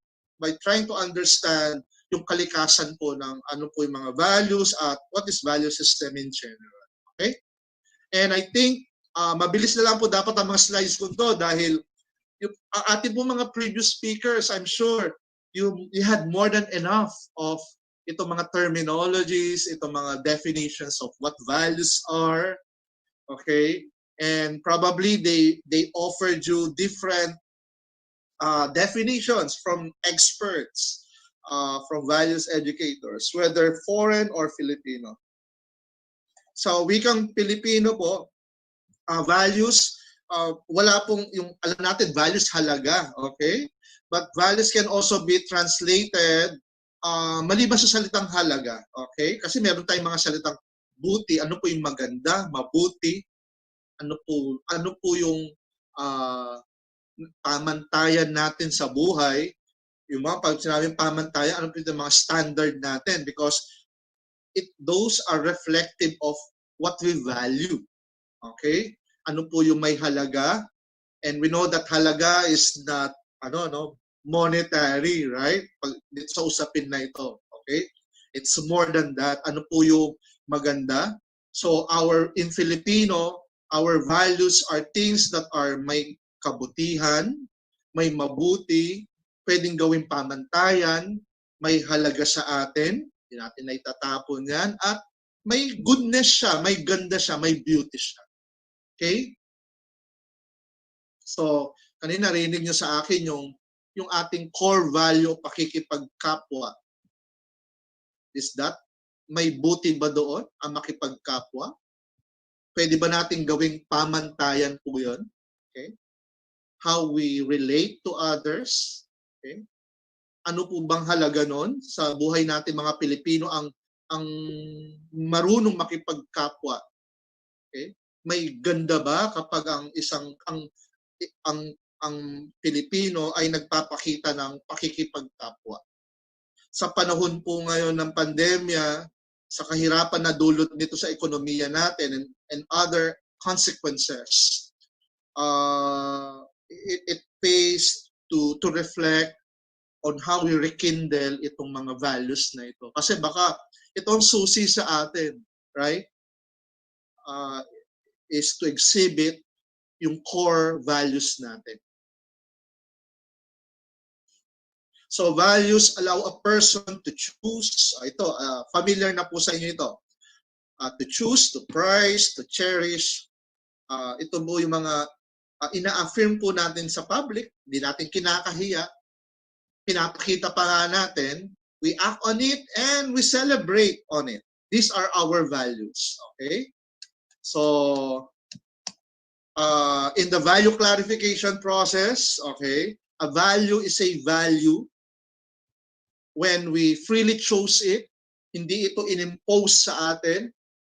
by trying to understand yung kalikasan po ng ano po yung mga values at what is value system in general. Okay? And I think mabilis na lang po dapat ang mga slides ko to dahil yung ating po mga previous speakers, I'm sure you had more than enough of itong mga terminologies, itong mga definitions of what values are. Okay? And probably they offered you different definitions from experts, from values educators, whether foreign or Filipino. So, wikang Pilipino po, values, wala pong yung, alam natin, values halaga, okay? But values can also be translated maliban sa salitang halaga, okay? Kasi meron tayong mga salitang buti, ano po yung maganda, mabuti, ano po yung pamantayan natin sa buhay, yung mga pag sinabing pamantayan, ano po yung mga standard natin because those are reflective of what we value. Okay? Ano po yung may halaga? And we know that halaga is not monetary, right? Sa usapin na ito. Okay? It's more than that. Ano po yung maganda? So in Filipino, our values are things that are may kabutihan, may mabuti, pwedeng gawing pamantayan, may halaga sa atin, hindi natin na itatapon yan, at may goodness siya, may ganda siya, may beauty siya. Okay? So, kanina narinig nyo sa akin yung ating core value, pakikipagkapwa. Is that? May buti ba doon ang makipagkapwa? Pwede ba natin gawing pamantayan po yun? Okay? How we relate to others. Okay? Ano po bang halaga nun sa buhay natin mga Pilipino ang marunong makipagkapwa? Okay? May ganda ba kapag ang Pilipino ay nagpapakita ng pakikipagkapwa? Sa panahon po ngayon ng pandemya, sa kahirapan na dulot nito sa ekonomiya natin and other consequences, it pays to reflect on how we rekindle itong mga values na ito. Kasi baka itong susi sa atin, right? Is to exhibit yung core values natin. So values allow a person to choose. Ito, familiar na po sa inyo ito. To choose, to prize, to cherish. Ito po yung mga ina-affirm po natin sa public. Hindi natin kinakahiya. Pinapakita pa nga natin. We act on it and we celebrate on it. These are our values. Okay? So, in the value clarification process, okay, a value is a value when we freely chose it, hindi ito inimpose sa atin,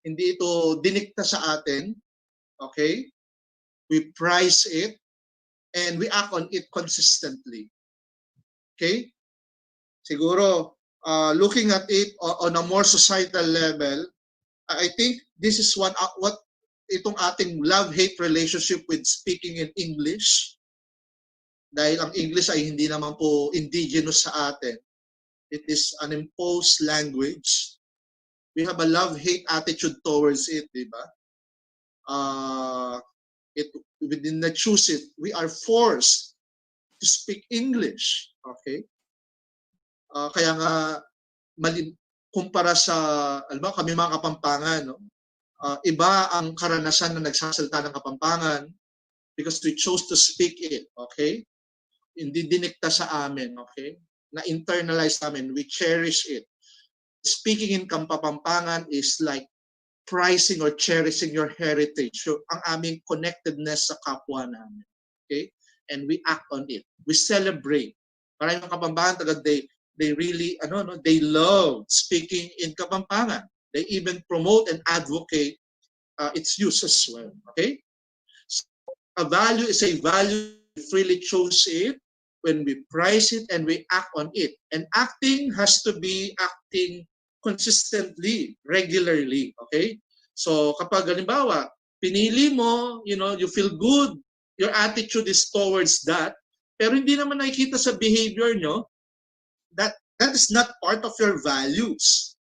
hindi ito dinikta sa atin, okay? We prize it, and we act on it consistently. Okay? Siguro, looking at it on a more societal level, I think this is what itong ating love-hate relationship with speaking in English, dahil ang English ay hindi naman po indigenous sa atin. It is an imposed language. We have a love-hate attitude towards it, di ba? We did not choose it. We are forced to speak English. Okay? Kaya nga, kumpara sa, alam mo, kami mga Kapampangan, no? Iba ang karanasan na nagsasalita ng Kapampangan because we chose to speak it. Okay? Hindi dinikta sa amin. Okay? Na-internalize namin. We cherish it. Speaking in Kapampangan is like prizing or cherishing your heritage, ang aming connectedness sa kapwa namin. Okay? And we act on it. We celebrate. Maraming Kapampangan they really they love speaking in Kapampangan. They even promote and advocate its use as well. Okay? So, a value is a value. We freely chose it when we prize it and we act on it. And acting has to be acting consistently, regularly. Okay? So kapag halimbawa, pinili mo, you feel good, your attitude is towards that, pero hindi naman nakikita sa behavior nyo, that is not part of your values.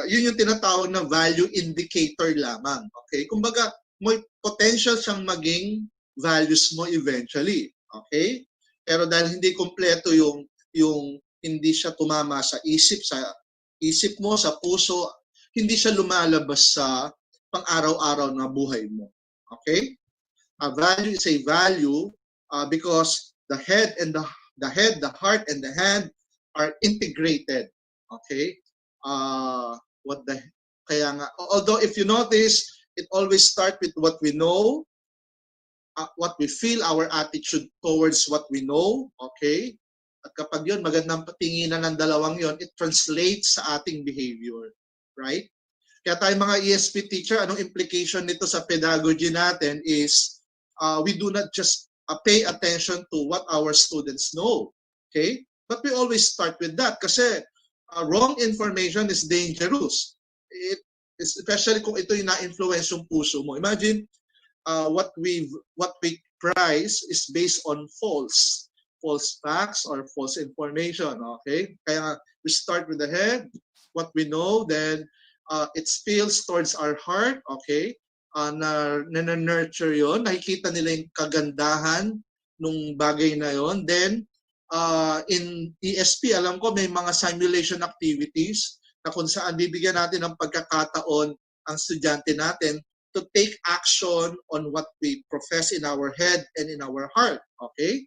Yun yung tinatawag na value indicator lamang. Okay? Kumbaga, may potential siyang maging values mo eventually. Okay? Pero dahil hindi kompleto yung hindi siya tumama sa isip mo, sa puso, hindi siya lumalabas sa pang-araw-araw na buhay mo. Okay? A value is a value because the head, the heart, and the hand are integrated. Okay? Kaya nga, although if you notice, it always starts with what we know, what we feel, our attitude towards what we know. Okay? At kapag yun, magandang patinginan ng dalawang yon, it translates sa ating behavior. Right? Kaya tayo mga ESP teacher, anong implication nito sa pedagogy natin is we do not just pay attention to what our students know. Okay? But we always start with that kasi wrong information is dangerous. Especially kung ito yung na-influence yung puso mo. Imagine what we prize is based on false facts or false information. Okay? Kaya we start with the head, what we know, then it spills towards our heart. Okay? Na-nurture yon, nakikita nila yung kagandahan nung bagay na yon. Then in ESP, alam ko may mga simulation activities na kung saan bibigyan natin ng pagkakataon ang estudyante natin to take action on what we profess in our head and in our heart. Okay?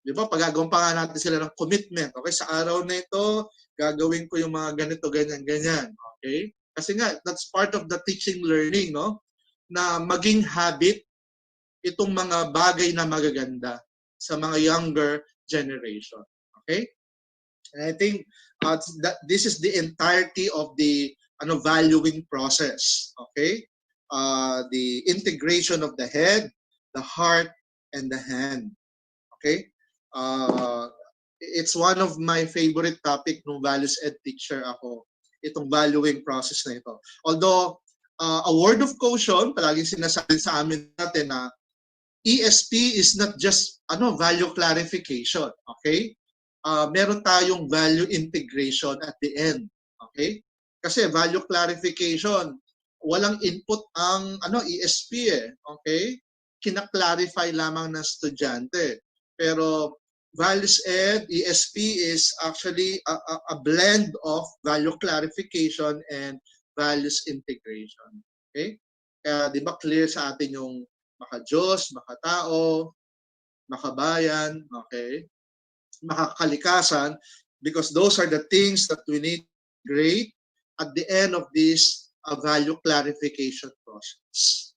Di ba? Pagagawin pa nga natin sila ng commitment. Okay? Sa araw na ito, gagawin ko yung mga ganito, ganyan. Okay? Kasi nga, that's part of the teaching learning, no? Na maging habit itong mga bagay na magaganda sa mga younger generation. Okay? And I think that this is the entirety of the valuing process. Okay? The integration of the head, the heart, and the hand. Okay? It's one of my favorite topic nung values ed teacher ako, itong valuing process na ito. Although, a word of caution, palaging sinasabi sa amin natin na ESP is not just value clarification. Okay? Meron tayong value integration at the end. Okay? Kasi value clarification, walang input ang ESP eh. Okay? Kina-clarify lamang ng estudyante. Pero values ed, ESP is actually a blend of value clarification and values integration. Okay? Kaya di ba clear sa atin yung maka-Diyos, maka-tao, makabayan, okay? Makakalikasan, because those are the things that we need to integrate at the end of this value clarification process.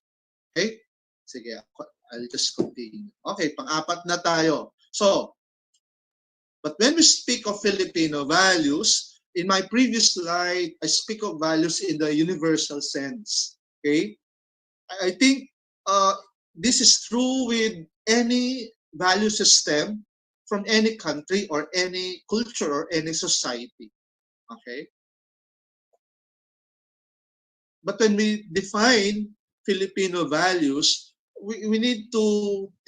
Okay? Sige, I'll just continue. Okay, pang-apat na tayo. So, but when we speak of Filipino values, in my previous slide, I speak of values in the universal sense. Okay? I think this is true with any value system from any country or any culture or any society. Okay? But when we define Filipino values, we need to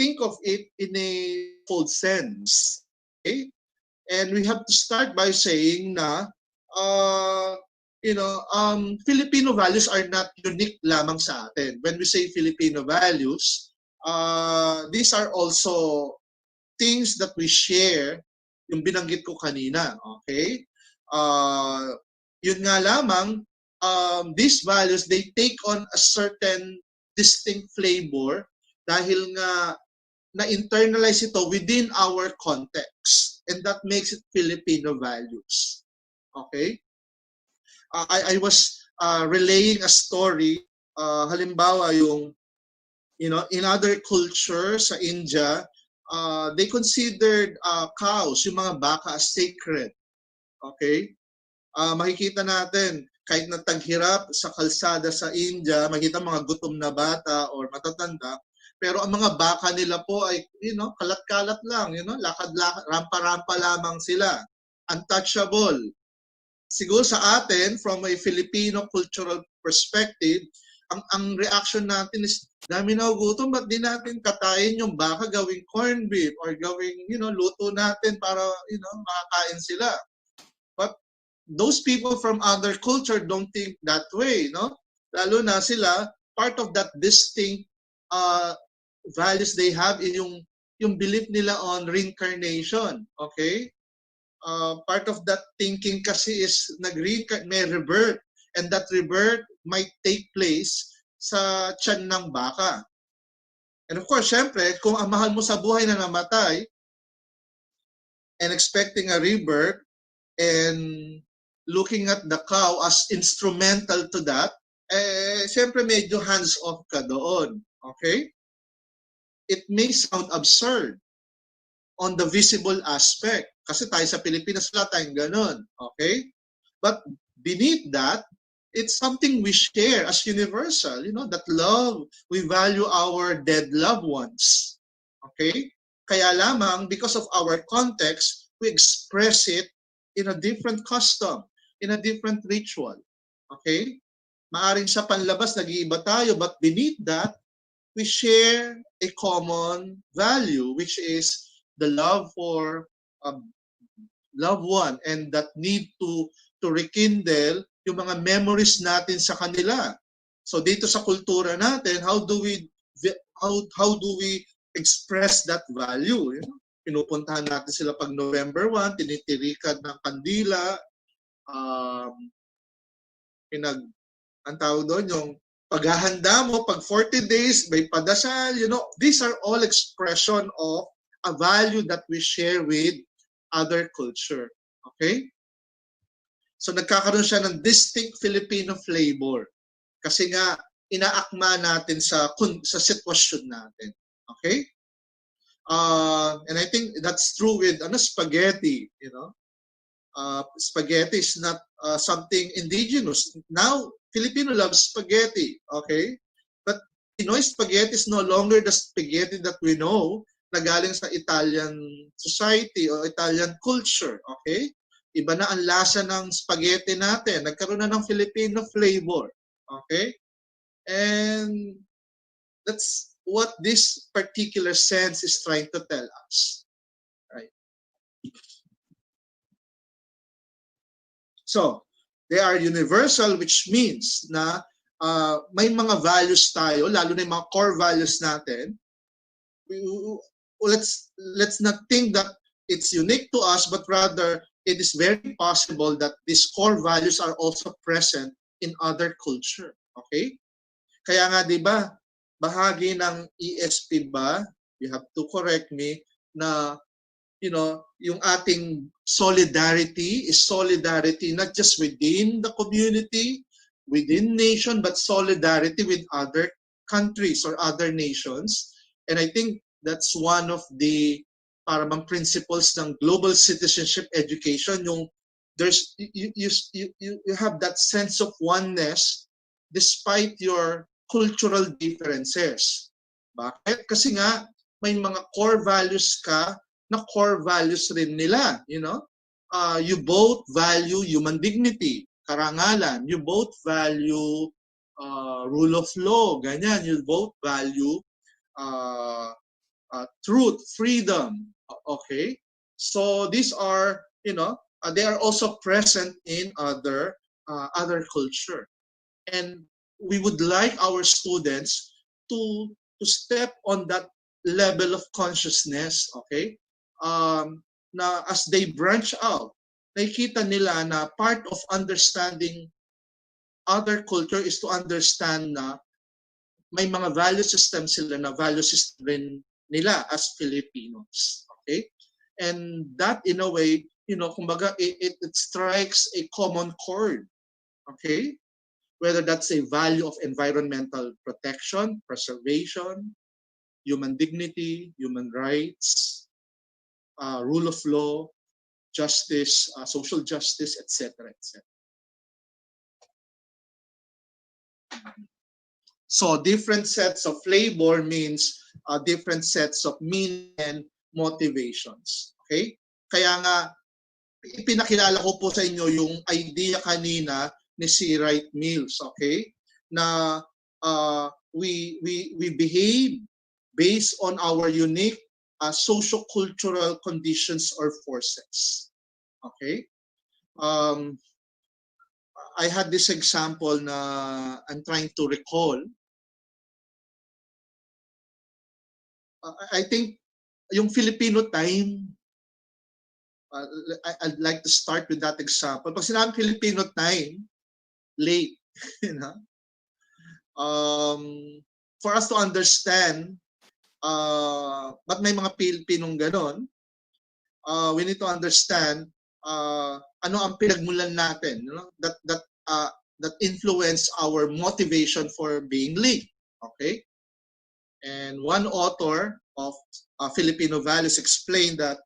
think of it in a full sense. Okay? And we have to start by saying na Filipino values are not unique lamang sa atin. When we say Filipino values, these are also things that we share, yung binanggit ko kanina. Okay? Yun nga lamang, these values, they take on a certain distinct flavor dahil nga na-internalize ito within our context. And that makes it Filipino values. Okay? I was relaying a story, halimbawa yung, in other cultures sa India, they considered cows, yung mga baka, as sacred. Okay? Makikita natin, kahit na taghirap sa kalsada sa India, makikita mga gutom na bata or matatanda, pero ang mga baka nila po ay, kalat-kalat lang, lakad-lakad, rampa-rampa lamang sila. Untouchable. Siguro sa atin, from a Filipino cultural perspective, ang reaction natin is, dami na gutom, ba't di natin katayin yung baka, gawing corned beef or gawing, luto natin para, makakain sila. But those people from other culture don't think that way, no? Lalo na sila, part of that distinct values they have in yung belief nila on reincarnation, okay? Part of that thinking kasi is may rebirth, and that rebirth might take place sa tiyan ng baka. And of course, syempre, kung ang mahal mo sa buhay na namatay and expecting a rebirth and looking at the cow as instrumental to that, syempre medyo hands-off ka doon. Okay? It may sound absurd on the visible aspect. Kasi tayo sa Pilipinas, wala tayong ganun. Okay? But beneath that, it's something we share as universal. That love, we value our dead loved ones. Okay? Kaya lamang, because of our context, we express it in a different custom, in a different ritual. Okay? Maaring sa panlabas, nag-iiba tayo, but beneath that, we share a common value, which is the love for a loved one, and that need to rekindle yung mga memories natin sa kanila. So dito sa kultura natin, how do we express that value? Pinupuntahan natin sila pag November 1, tinitirikan ng kandila, ang tawag doon, yung paghahanda mo, pag 40 days, may padasal, these are all expression of a value that we share with other culture. Okay? So nagkakaroon siya ng distinct Filipino flavor. Kasi nga, inaakma natin sa sitwasyon natin. Okay? And I think that's true with spaghetti. Spaghetti is not something indigenous. Now, Filipino loves spaghetti. Okay? But Pinoy spaghetti is no longer the spaghetti that we know na galing sa Italian society o Italian culture. Okay? Iba na ang lasa ng spaghetti natin. Nagkaroon na ng Filipino flavor. Okay? And that's what this particular sense is trying to tell us. Right? So, they are universal, which means na may mga values tayo, lalo na yung mga core values natin. Let's not think that it's unique to us, but rather it is very possible that these core values are also present in other culture. Okay? Kaya nga, di ba, bahagi ng ESP ba, you have to correct me, na yung ating solidarity is solidarity not just within the community, within nation, but solidarity with other countries or other nations. And I think that's one of the parang principles ng global citizenship education, yung you have that sense of oneness despite your cultural differences. Bakit? Kasi nga may mga core values ka na core values rin nila, you both value human dignity, karangalan, you both value rule of law, ganyan, you both value truth, freedom, okay? So these are, they are also present in other culture. And we would like our students to step on that level of consciousness, okay? Na as they branch out, nakikita nila na part of understanding other culture is to understand na may mga value system sila na value system rin nila as Filipinos. Okay? And that in a way, kumbaga, it strikes a common chord. Okay? Whether that's a value of environmental protection, preservation, human dignity, human rights, rule of law, justice, social justice, etc., etc. So different sets of flavor means different sets of meaning and motivations. Okay? Kaya nga, ipinakilala ko po sa inyo yung idea kanina ni C. Wright Mills. Okay? Na we behave based on our unique socio-cultural conditions or forces. Okay? I had this example na I'm trying to recall. I think yung Filipino time, I'd like to start with that example. Pag sinabi Filipino time, late. You know? For us to understand, ba't may mga Pilipinong ganon, we need to understand ano ang pinagmulan natin, you know, that influence our motivation for being late. Okay? And one author of Filipino Values explained that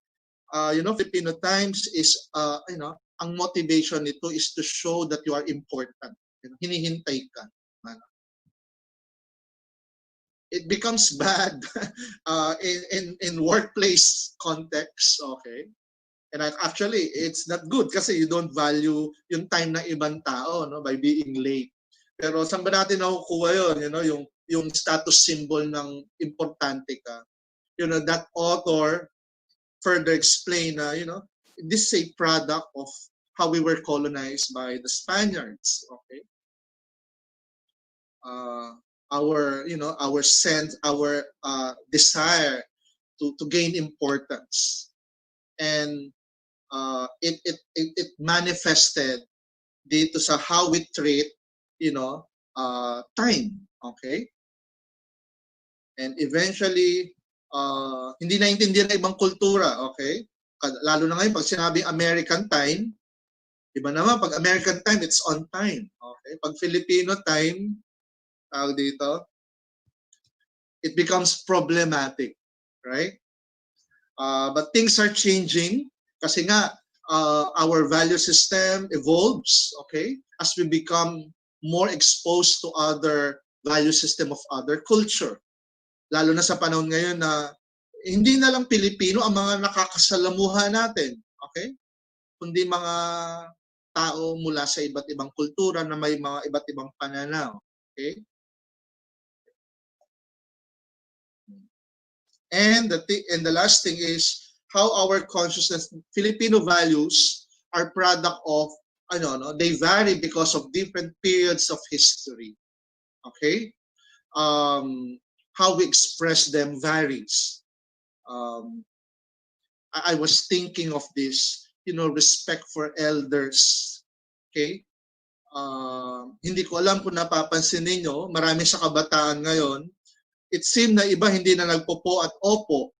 Filipino times is ang motivation nito is to show that you are important. You know, hinihintay ka. It becomes bad in workplace context, okay? And actually, it's not good kasi you don't value yung time ng ibang tao, no, by being late. Pero saan ba natin nakukuha yun? You know, yung status symbol ng importante ka. You know, that author further explained na, this is a product of how we were colonized by the Spaniards, okay? Our sense, our desire to gain importance. And it manifested dito sa how we treat time, okay? And eventually hindi naintindihan ng ibang kultura, okay? Lalo na ngayon pag sinabing American time, iba naman pag American time it's on time, okay? Pag Filipino time, tawag dito, it becomes problematic, right? But things are changing kasi nga our value system evolves, okay? As we become more exposed to other value system of other culture. Lalo na sa panahon ngayon na hindi na lang Pilipino ang mga nakakasalamuha natin, okay? Kundi mga tao mula sa iba't ibang kultura na may mga iba't ibang pananaw, okay? And the last thing is how our consciousness, Filipino values are product of, they vary because of different periods of history. Okay? How we express them varies. I was thinking of this, respect for elders. Okay? Hindi ko alam kung napapansin ninyo, marami sa kabataan ngayon, it seemed na iba hindi na nagpopo at opo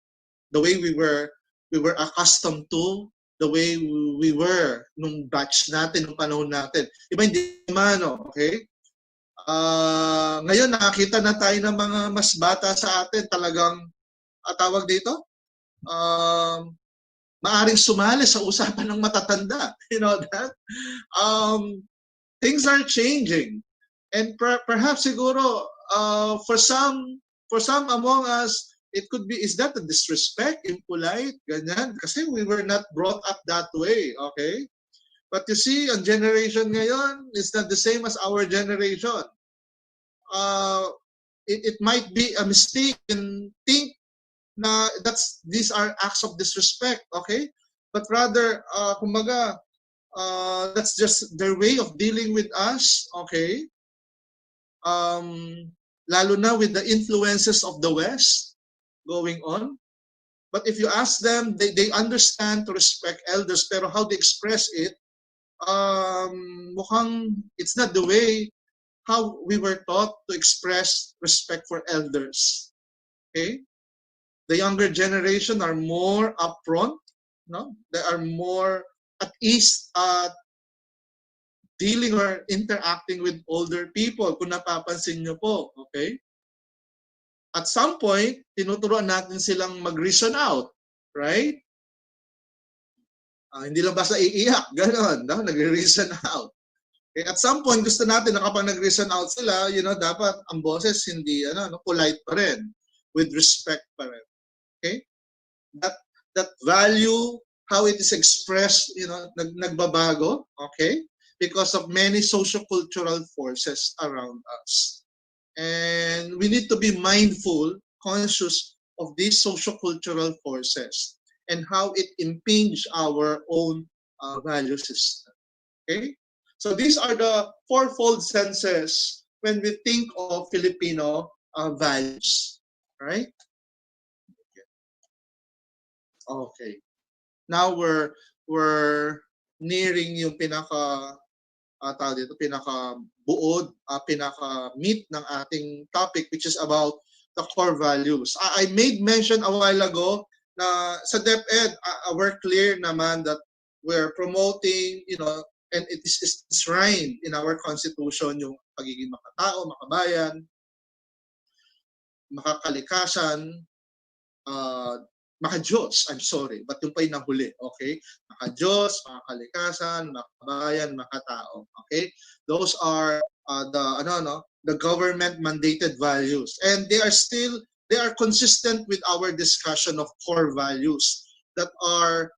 the way we were accustomed to, the way we were nung batch natin, nung panahon natin. Iba hindi naman, okay? Ngayon nakakita na tayo ng mga mas bata sa atin, talagang tawag dito, maaring sumali sa usapan ng matatanda. You know that? Things are changing. And perhaps siguro for some among us, it could be, is that a disrespect, impolite, ganyan? Kasi we were not brought up that way, okay? But you see, ang generation ngayon is not the same as our generation. It might be a mistake and think na these are acts of disrespect, okay? But rather, kumbaga, that's just their way of dealing with us, okay? Lalo na with the influences of the West going on. But if you ask them, they understand to respect elders, pero how they express it, mukhang it's not the way how we were taught to express respect for elders. Okay? The younger generation are more upfront, no? They are more at ease dealing or interacting with older people, kung napapansin nyo po, okay? At some point, tinuturuan natin silang mag-reason out, right? Hindi lang basta iiyak, gano'n, no? Nag-reason out. Okay? At some point, gusto natin na kapag nag-reason out sila, dapat ang boses hindi, polite pa rin, with respect pa rin. Okay? That value, how it is expressed, nagbabago, okay? Because of many socio-cultural forces around us. And we need to be mindful, conscious of these socio-cultural forces and how it impinges our own value system. Okay? So these are the fourfold senses when we think of Filipino values. Right? Okay. Now we're nearing yung pinaka buod, pinaka meat ng ating topic, which is about the core values. I made mention a while ago na sa DepEd, we're clear naman that we're promoting, and it is enshrined in our constitution yung pagiging makatao, makabayan, makakalikasan, maka-Diyos, I'm sorry, but yung pa yung nahuli, okay? Maka-Diyos, makakalikasan, makabayan, makatao, okay? Those are the government mandated values, and they are consistent with our discussion of core values that are,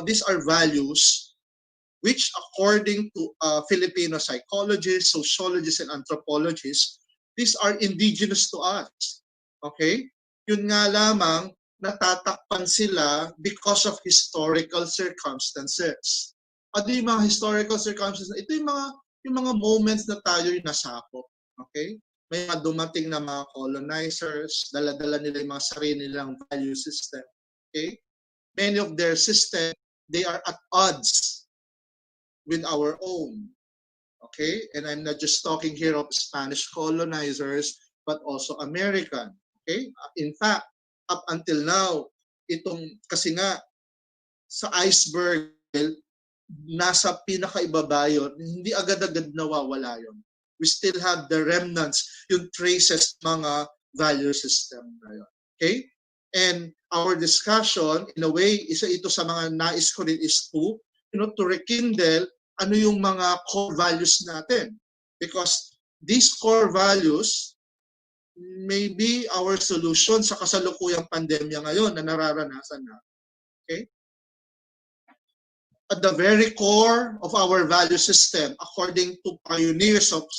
these are values which, according to Filipino psychologists, sociologists, and anthropologists, these are indigenous to us, okay? Yun nga lamang, natatakpan sila because of historical circumstances. Ano yung mga historical circumstances? Ito yung mga moments na tayo'y nasakop. Okay? May mga dumating na mga colonizers, dala-dala nila yung mga sarili nilang value system. Okay? Many of their system, they are at odds with our own. Okay? And I'm not just talking here of Spanish colonizers, but also American. Okay? In fact, up until now, kasi nga, sa iceberg, nasa pinakaibaba yun, hindi agad-agad nawawala yun. We still have the remnants, yung traces, mga value system na yun. Okay? And our discussion, in a way, isa ito sa mga nais ko rin is to rekindle ano yung mga core values natin. Because these core values may be our solution sa kasalukuyang pandemya ngayon na nararanasan na. Okay? At the very core of our value system, according to pioneers of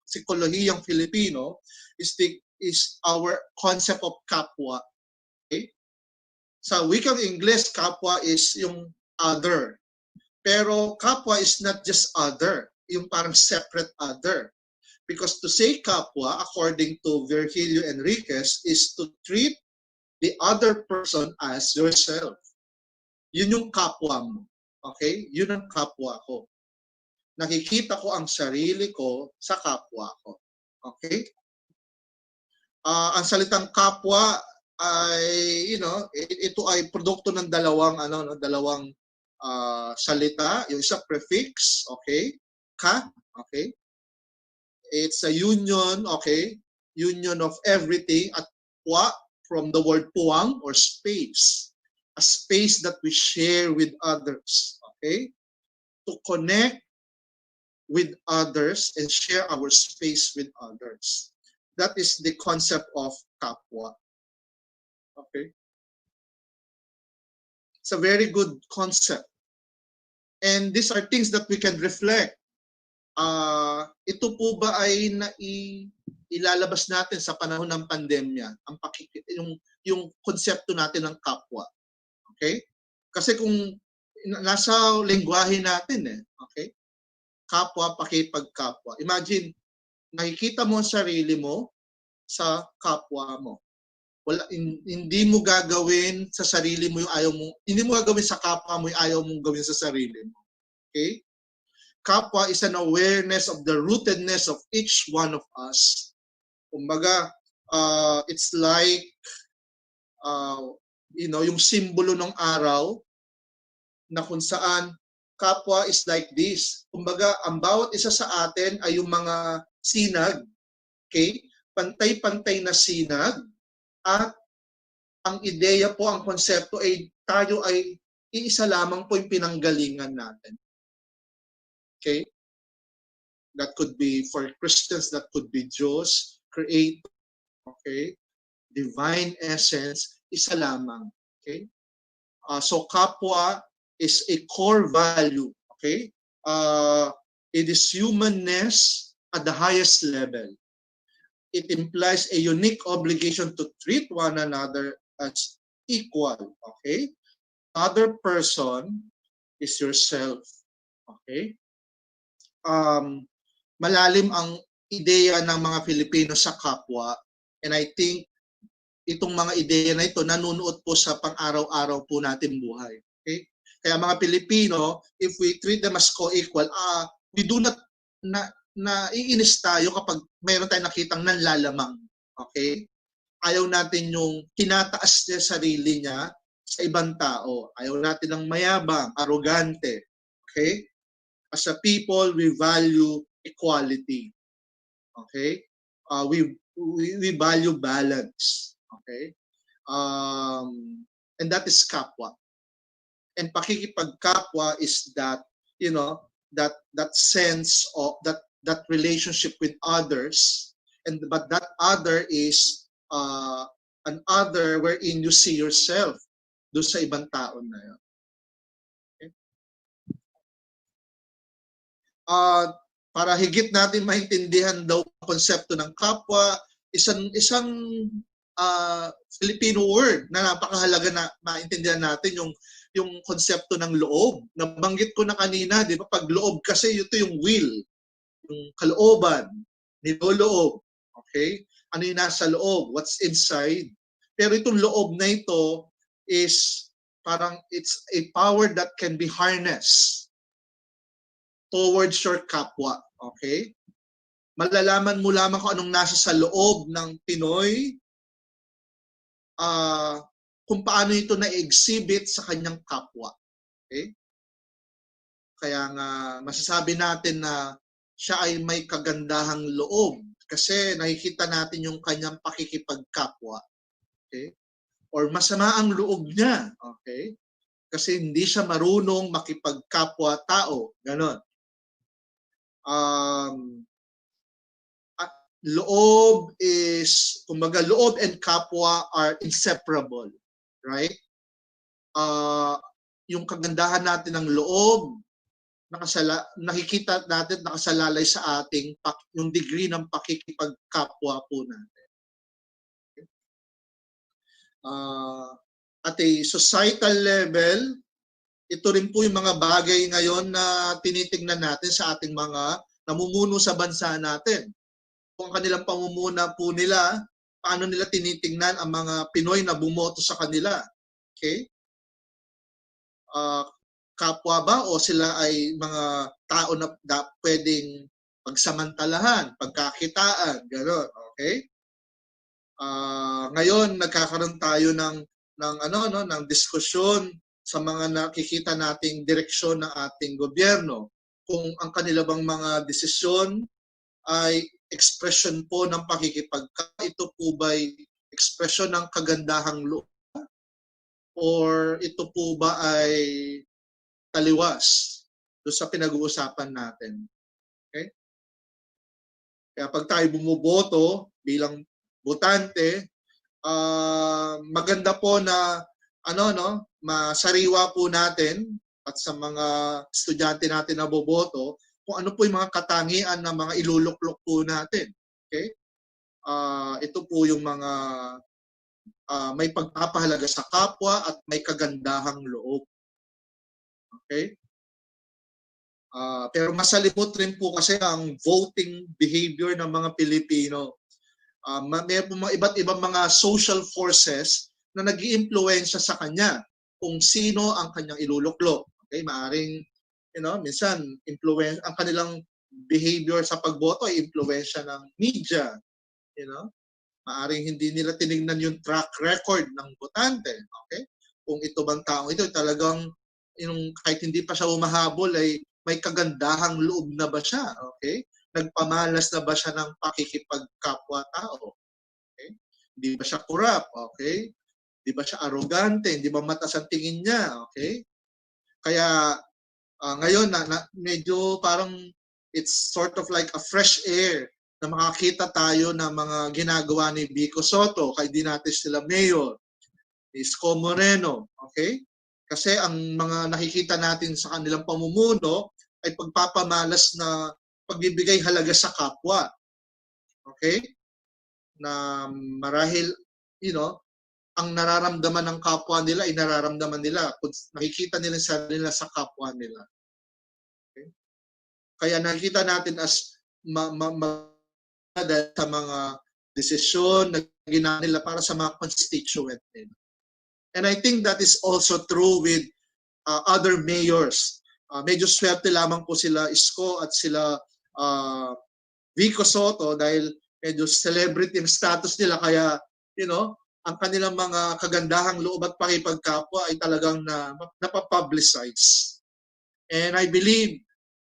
psikolohiyang Filipino, is our concept of kapwa. Okay? Sa wikang English, kapwa is yung other. Pero kapwa is not just other, yung parang separate other. Because to say kapwa, according to Virgilio Enriquez, is to treat the other person as yourself. Yun yung kapwa mo. Okay? Yun ang kapwa ko. Nakikita ko ang sarili ko sa kapwa ko. Okay? Ang salitang kapwa ay, ito ay produkto ng dalawang salita. Yung isa prefix, okay? Ka, okay? It's a union, okay? Union of everything at pwa from the word puwang or space. A space that we share with others, okay? To connect with others and share our space with others. That is the concept of kapwa. Okay? It's a very good concept. And these are things that we can reflect. Ito po ba ay ilalabas natin sa panahon ng pandemya, yung konsepto natin ng kapwa. Okay? Kasi kung nasa lengguwahe natin okay? Kapwa, pakipagkapwa. Imagine, nakikita mo ang sarili mo sa kapwa mo. Hindi mo gagawin sa sarili mo yung ayaw mo, hindi mo gagawin sa kapwa mo yung ayaw mong gawin sa sarili mo. Okay? Kapwa is an awareness of the rootedness of each one of us. Kumbaga, it's like, yung simbolo ng araw na kung saan kapwa is like this. Kumbaga, ang bawat isa sa atin ay yung mga sinag. Okay? Pantay-pantay na sinag. At ang ideya po, ang konsepto ay tayo ay iisa lamang po yung pinanggalingan natin. Okay? That could be, for Christians, that could be Diyos, Creator, okay? Divine essence, isa lamang. Okay? So kapwa is a core value. Okay? It is humanness at the highest level. it implies a unique obligation to treat one another as equal. Okay? Other person is yourself. Okay? Malalim ang ideya ng mga Pilipino sa kapwa, and I think itong mga ideya na ito nanunuot po sa pang-araw-araw po natin buhay. Okay? Kaya mga Pilipino, if we treat them as co-equal, we do not naiinis tayo kapag mayroon tayong nakitang nanlalamang. Okay? Ayaw natin yung tinataas niya sarili niya sa ibang tao. Ayaw natin ng mayabang, arrogante. Okay? As a people, we value equality. Okay? We value balance. Okay? And that is kapwa. And pakikipagkapwa is that, you know, that sense of that relationship with others, but that other is an other wherein you see yourself doon sa ibang tao na yun. Okay? Para higit natin maintindihan daw ang konsepto ng kapwa, isang Filipino word na napakahalaga na maintindihan natin yung konsepto ng loob. Nabanggit ko na kanina, di ba? Pag loob kasi ito yung will, yung kalooban, niloloob. Okay? Ano yung nasa loob? What's inside? Pero itong loob na ito is parang it's a power that can be harnessed towards your kapwa. Okay? Malalaman mo lamang kung anong nasa sa loob ng Pinoy, kung paano ito na-exhibit sa kanyang kapwa. Okay? Kaya nga masasabi natin na siya ay may kagandahang loob kasi nakikita natin yung kanyang pakikipagkapwa. Okay? Or masama ang loob niya. Okay? Kasi hindi siya marunong makipagkapwa-tao. Ganon. Loob is, kumbaga, loob and kapwa are inseparable. Right? Yung kagandahan natin ng loob, nakikita natin nakasalalay sa ating yung degree ng pakikipagkapwa po natin. Okay? At a societal level, ito rin po yung mga bagay ngayon na tinitingnan natin sa ating mga namumuno sa bansa natin. Kung kanilang pamumuna po nila, paano nila tinitingnan ang mga Pinoy na bumoto sa kanila. Okay? Kapwa ba o sila ay mga tao na pwedeng pagsamantalahan, pagkakitaan, gano'n. Okay? Ngayon nagkakaroon tayo ng diskusyon sa mga nakikita nating direksyon ng ating gobyerno, kung ang kanila bang mga desisyon ay expression po ng pakikipagkapwa, ito po ba'y expression ng kagandahang loob, or ito po ba ay taliwas doon sa pinag-uusapan natin. Okay? Kaya pag tayo bumuboto bilang botante, maganda po na masariwa po natin at sa mga estudyante natin na boboto kung ano po yung mga katangian na mga iluluklok po natin. Okay? Ito po yung mga may pagpapahalaga sa kapwa at may kagandahang loob. Okay? Pero masalimot rin po kasi ang voting behavior ng mga Pilipino. May mga iba't ibang mga social forces na nag-iimpluwensya sa kanya kung sino ang kanyang iluluklok. Okay? Maaring, minsan ang kanilang behavior sa pagboto ay impluwensya ng media. Maaring hindi nila tinignan yung track record ng botante. Okay? Kung ito bang taong ito talagang kahit hindi pa siya umahabol ay may kagandahang loob na ba siya? Okay? Nagpamalas na ba siya ng pakikipagkapwa-tao? Okay? Hindi ba siya corrupt? Okay? Hindi ba siya arrogante? Hindi ba mataas ang tingin niya? Okay? Kaya ngayon medyo parang it's sort of like a fresh air na makakita tayo ng mga ginagawa ni Vico Soto, kay di natin sila mayor, Isko Moreno. Okay? Kasi ang mga nakikita natin sa kanilang pamumuno ay pagpapamalas na pagbibigay halaga sa kapwa. Okay? na marahil, ang nararamdaman ng kapwa nila ay nararamdaman nila. Kung nakikita nila sa nila sa kapwa nila. Okay? Kaya nakikita natin as sa mga desisyon na ginawa nila para sa mga constituent nila. And I think that is also true with other mayors. Medyo swerte lamang po sila Isko at sila Vico Soto dahil medyo celebrity status nila kaya ang kanilang mga kagandahang loob at pakipagkapwa ay talagang napapublicize. And I believe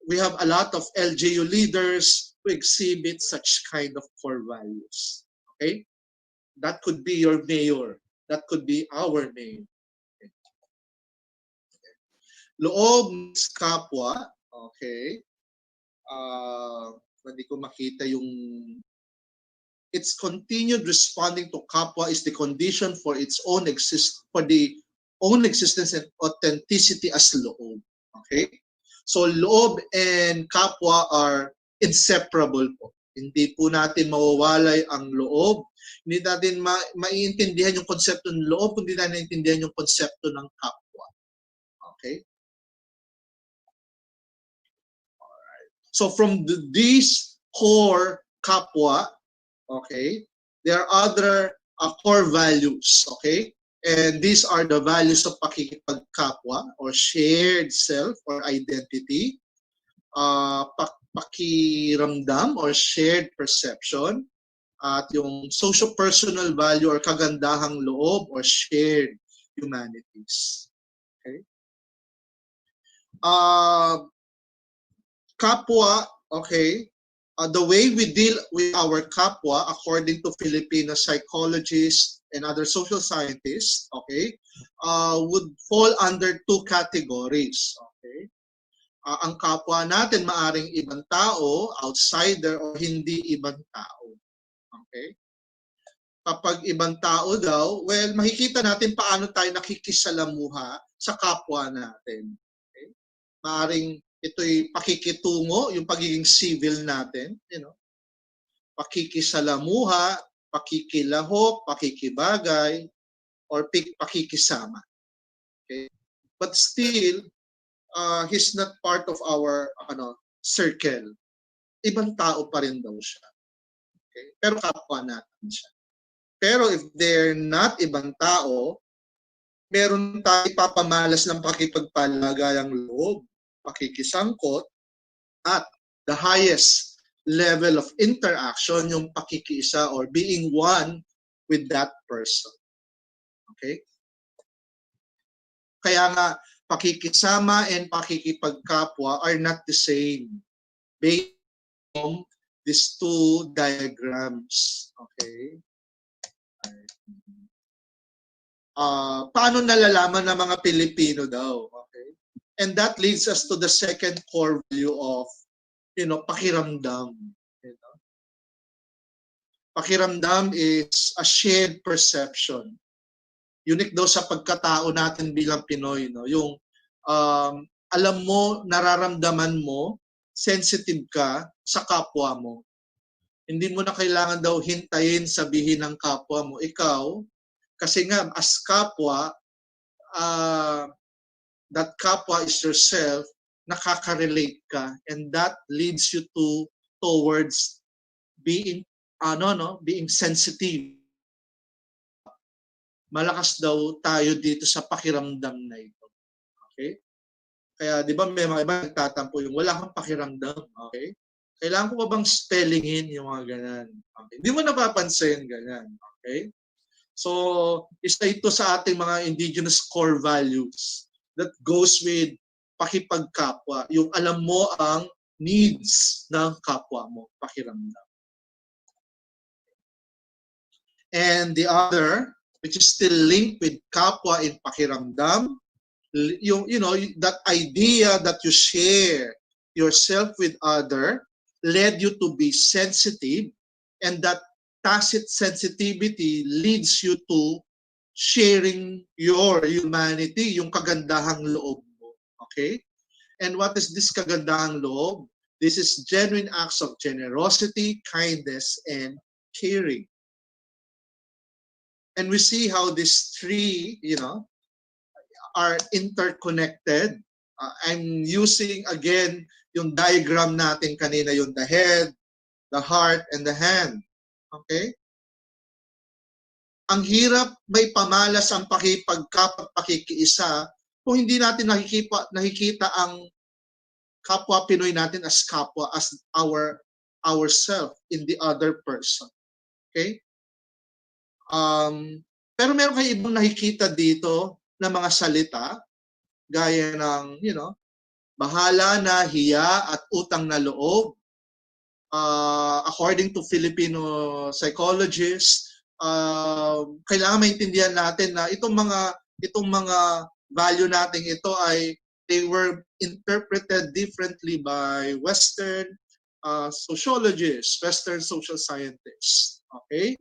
we have a lot of LGU leaders who exhibit such kind of core values. Okay? That could be your mayor. That could be our mayor. Okay. Loob ng kapwa, okay? Hindi ko makita yung its continued responding to kapwa is the condition for its own existence and authenticity as loob. Okay? So loob and kapwa are inseparable po. Hindi po natin mawawalay ang loob. Hindi natin maiintindihan yung konsepto ng loob kung hindi natin naiintindihan yung konsepto ng kapwa. Okay? Alright. So from these core kapwa, okay, there are other core values, okay? And these are the values of pakikipagkapwa or shared self or identity, pakiramdam or shared perception, at yung socio-personal value or kagandahang loob or shared humanities. Okay? Kapwa, okay, the way we deal with our kapwa, according to Filipino psychologists and other social scientists, okay, would fall under two categories. Okay, ang kapwa natin maaring ibang tao, outsider, o hindi ibang tao. Okay, kapag ibang tao daw, well, makikita natin paano tayo nakikisalamuha sa kapwa natin. Okay, maaring ito'y pakikitungo, yung pagiging civil natin, pakikisalamuha, pakikilahok, pakikibagay, or pakikisama. Okay? But still, he's not part of our circle. Ibang tao pa rin daw siya. Okay? Pero kapwa natin siya. Pero if they're not ibang tao, meron tayo papamalas ng pakipagpalagayang loob, pakikisangkot, at the highest level of interaction, yung pakikiisa or being one with that person. Okay? Kaya nga, pakikisama and pakikipagkapwa are not the same based on these two diagrams. Okay? Paano nalalaman ng mga Pilipino daw? Okay? And that leads us to the second core value of, pakiramdam. Pakiramdam is a shared perception. Unique daw sa pagkatao natin bilang Pinoy. Yung alam mo, nararamdaman mo, sensitive ka sa kapwa mo. Hindi mo na kailangan daw hintayin sabihin ng kapwa mo. Ikaw, kasi nga, as kapwa, that kapwa is yourself, nakaka-relate ka, and that leads you towards being being sensitive. Malakas daw tayo dito sa pakiramdam na ito. Okay? Kaya 'di ba may mga iba nagtatampo yung wala kang pakiramdam, okay? Kailangan ko ba bang spellingin yung mga ganyan? Okay? Hindi mo napapansin ganyan, okay? So, isa ito sa ating mga indigenous core values that goes with pakipagkapwa. Yung alam mo ang needs ng kapwa mo, pakiramdam. And the other, which is still linked with kapwa in pakiramdam, yung, that idea that you share yourself with other led you to be sensitive, and that tacit sensitivity leads you to sharing your humanity, yung kagandahang loob mo. Okay? And what is this kagandahang loob? This is genuine acts of generosity, kindness, and caring. And we see how these three, are interconnected. I'm using again yung diagram natin kanina, yung the head, the heart, and the hand. Okay? Ang hirap may pamalas ang pakikiisa kung hindi natin nakikita ang kapwa Pinoy natin as kapwa, as ourself in the other person. Okay? Pero meron kayo ibang nakikita dito na mga salita, gaya ng, bahala na, hiya, at utang na loob. According to Filipino psychologists, kailangan maintindihan natin na itong mga value natin ito ay they were interpreted differently by Western sociologists, Western social scientists. Okay?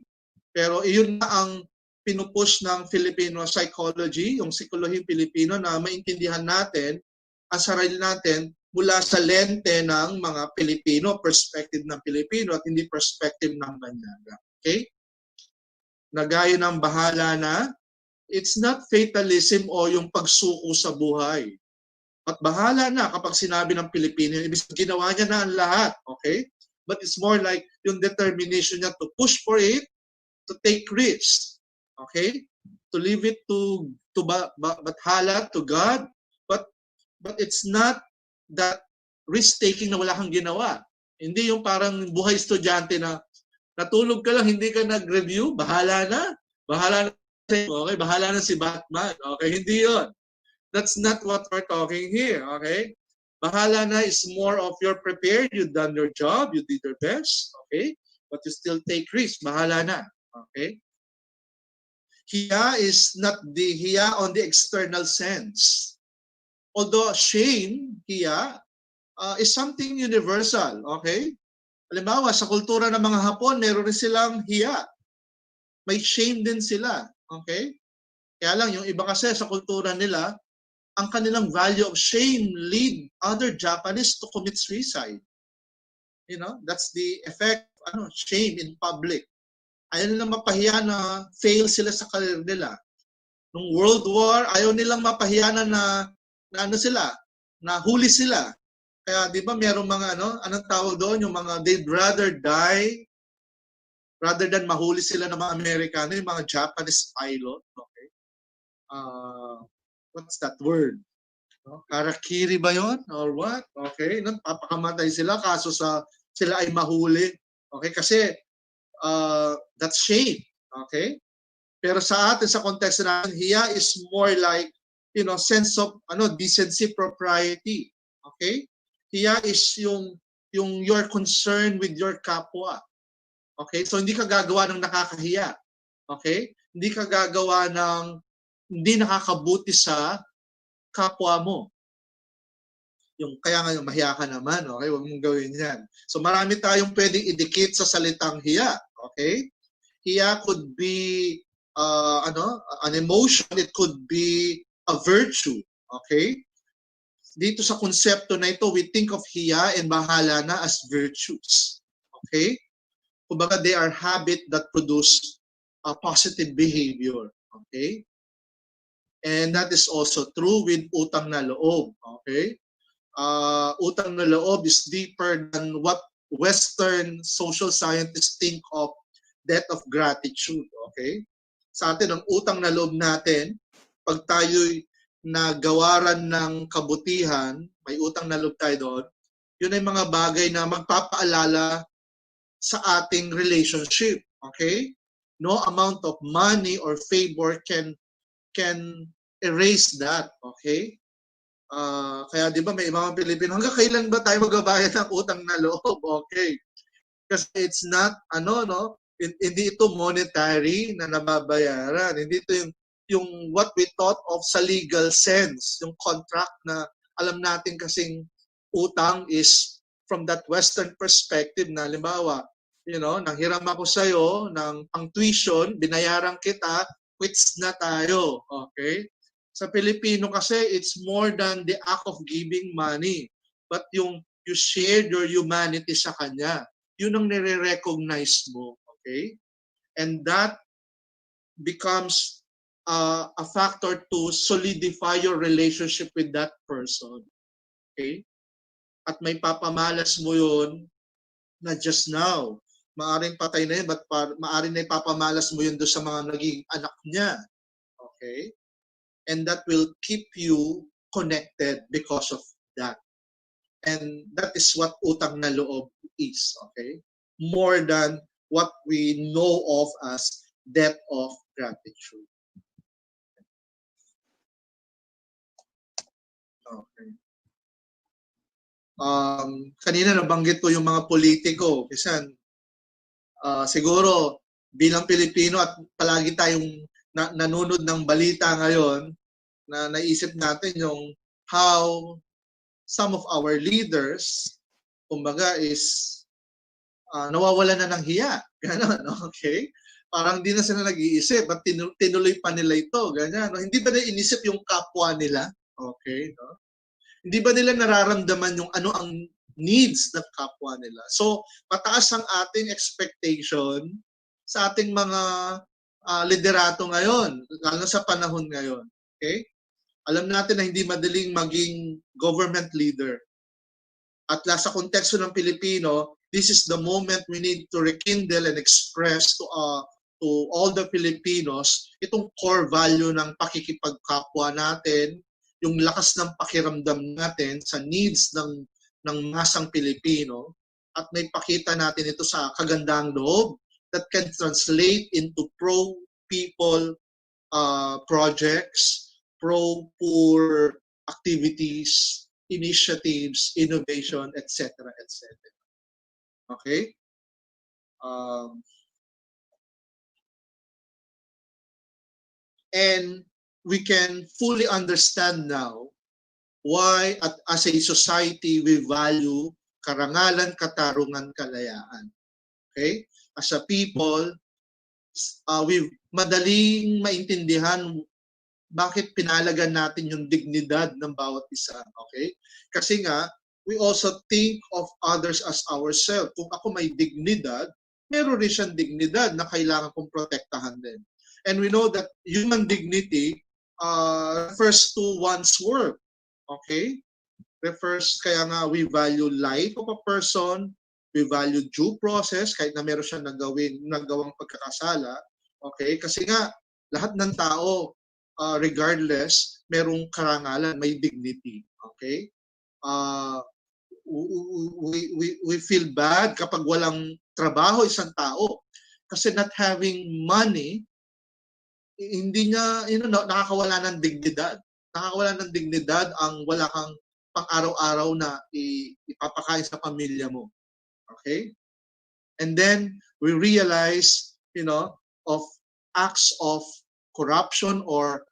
Pero iyon na ang pinupush ng Filipino psychology, yung psikolohing Pilipino, na maintindihan natin ang sarili natin mula sa lente ng mga Pilipino, perspective ng Pilipino at hindi perspective ng banyaga. Okay? Nagaya ng bahala na, it's not fatalism o yung pagsuko sa buhay. At bahala na kapag sinabi ng Pilipino, ibig sabihin ginawa niya na ang lahat. Okay? But it's more like yung determination niya to push for it, to take risks. Okay? To leave it to bathala, to God. But it's not that risk-taking na wala kang ginawa. Hindi yung parang buhay estudyante na natulog ka lang, hindi ka nag-review, bahala na. Bahala na, okay? Bahala na si Batman. Okay? Hindi yon. That's not what we're talking here. Okay? Bahala na is more of you're prepared, you've done your job, you did your best. Okay? But you still take risks. Bahala na. Okay? Hiya is not the hiya on the external sense. Although shame, hiya, is something universal. Okay? Halimbawa, sa kultura ng mga Hapon, meron rin silang hiya. May shame din sila. Okay? Kaya lang, yung iba kasi sa kultura nila, ang kanilang value of shame lead other Japanese to commit suicide. That's the effect of shame in public. Ayaw nilang mapahiya na fail sila sa career nila. Nung World War, ayaw nilang mapahiya na huli sila. Kaya di ba merong mga anong tawag doon, yung mga they'd rather die rather than mahuli sila ng mga Amerikano, yung mga Japanese pilot. Okay? What's that word? Karakiri ba yon or what? Okay, papakamatay sila kaso sila ay mahuli. Okay, kasi that's shame. Okay? Pero sa atin, sa context natin, hiya is more like, sense of decency, propriety. Okay? Hiya is yung you're concerned with your kapwa. Okay? So hindi ka gagawa ng nakakahiya. Okay? Hindi ka gagawa ng hindi nakakabuti sa kapwa mo. Kaya nga mahiya ka naman, okay? Huwag mong gawin yan. So marami tayong pwedeng idikit sa salitang hiya. Okay? Hiya could be an emotion, it could be a virtue. Okay? Dito sa konsepto na ito, we think of hiya and bahala na as virtues. Okay? Kumbaga, they are habit that produce a positive behavior. Okay? And that is also true with utang na loob. Okay? Utang na loob is deeper than what Western social scientists think of debt of gratitude. Okay? Sa atin, ang utang na loob natin, pag tayo'y nagawaran ng kabutihan, may utang na loob tayo doon, yun ay mga bagay na magpapaalala sa ating relationship. Okay? No amount of money or favor can erase that. Okay? Kaya di ba may mga Pilipino, hanggang kailan ba tayo magbabayad ng utang na loob? Okay. Kasi it's not, hindi ito monetary na nababayaran. Hindi ito yung what we thought of sa legal sense, yung contract na alam natin kasing utang is from that Western perspective na halimbawa, nanghiram ako sa'yo ng pang-tuition, binayaran kita, quits na tayo. Okay? Sa Pilipino kasi, it's more than the act of giving money. But you shared your humanity sa kanya. Yun ang nire-recognize mo. Okay? And that becomes a factor to solidify your relationship with that person. Okay? At may papamalas mo yun na just now. Maaring patay na yun, but maaring na ipapamalas mo yun doon sa mga naging anak niya. Okay? And that will keep you connected because of that. And that is what utang na loob is. Okay? More than what we know of as debt of gratitude. Okay. Kanina nabanggit ko yung mga politiko. Kasi siguro bilang Pilipino at palagi tayong nanunod ng balita ngayon, na naisip natin yung how some of our leaders, kumbaga is nawawalan na ng hiya. Ganon, okay? Parang di na sila nag-iisip at tinuloy pa nila ito. Ganyan, no? Hindi ba na inisip yung kapwa nila? Okay, no? Hindi ba nila nararamdaman yung ano ang needs ng kapwa nila? So, mataas ang ating expectation sa ating mga liderato ngayon, lalo sa panahon ngayon. Okay? Alam natin na hindi madaling maging government leader. At sa konteksto ng Pilipino, this is the moment we need to rekindle and express to all the Filipinos itong core value ng pakikipagkapwa natin, yung lakas ng pakiramdam natin sa needs ng masang Pilipino, at may pakita natin ito sa kagandang loob that can translate into pro-people projects, pro-poor activities, initiatives, innovation, etc., etc. Okay? And we can fully understand now why as a society we value karangalan, katarungan, kalayaan. Okay? As a people, we madaling maintindihan bakit pinalagan natin yung dignidad ng bawat isa. Okay? Kasi nga, we also think of others as ourselves. Kung ako may dignidad, meron rin siyang dignidad na kailangan kong protektahan din. And we know that human dignity refers to one's work. Okay? Refers, kaya nga we value life of a person, we value due process, kahit na meron siyang nagawang pagkakasala. Okay? Kasi nga, lahat ng tao, regardless, merong karangalan, may dignity. Okay? We feel bad kapag walang trabaho isang tao. Kasi not having money, hindi niya, nakakawala ng dignidad. Nakakawala ng dignidad ang wala kang pang-araw-araw na ipapakain sa pamilya mo. Okay? And then, we realize, of acts of corruption or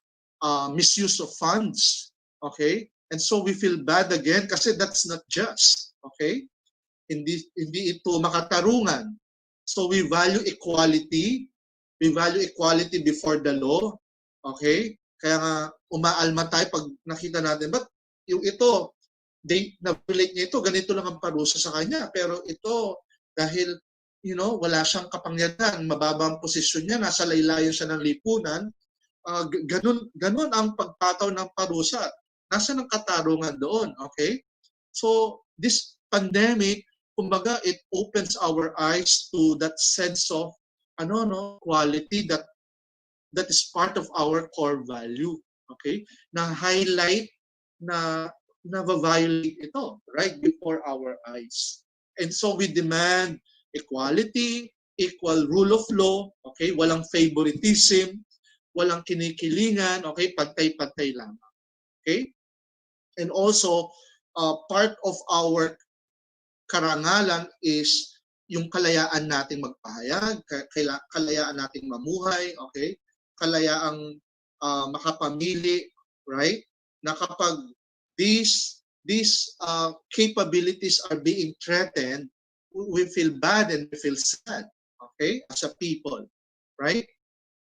misuse of funds. Okay? And so we feel bad again kasi that's not just. Okay? Hindi ito makatarungan. So we value equality. We value equality before the law. Okay? Kaya nga umaalma tayo pag nakita natin, but yung ito, na-relate niya ito, ganito lang ang parusa sa kanya. Pero ito, dahil wala siyang kapangyarihan, mababang posisyon niya, nasa laylayan siya ng lipunan, ganun ang pagpataw ng parusa. Nasa ng katarungan doon, okay? So, this pandemic, kumbaga, it opens our eyes to that sense of, quality that is part of our core value, okay? Na-highlight, na-violate ito, right before our eyes. And so, we demand equality, equal rule of law, okay? Walang favoritism, walang kinikilingan, okay? Pantay-pantay lamang. Okay? And also, part of our karangalan is yung kalayaan nating magpahayag, kalayaan nating mamuhay, okay? Kalayaang makapamili, right? Na kapag these capabilities are being threatened, we feel bad and we feel sad, okay? As a people, right?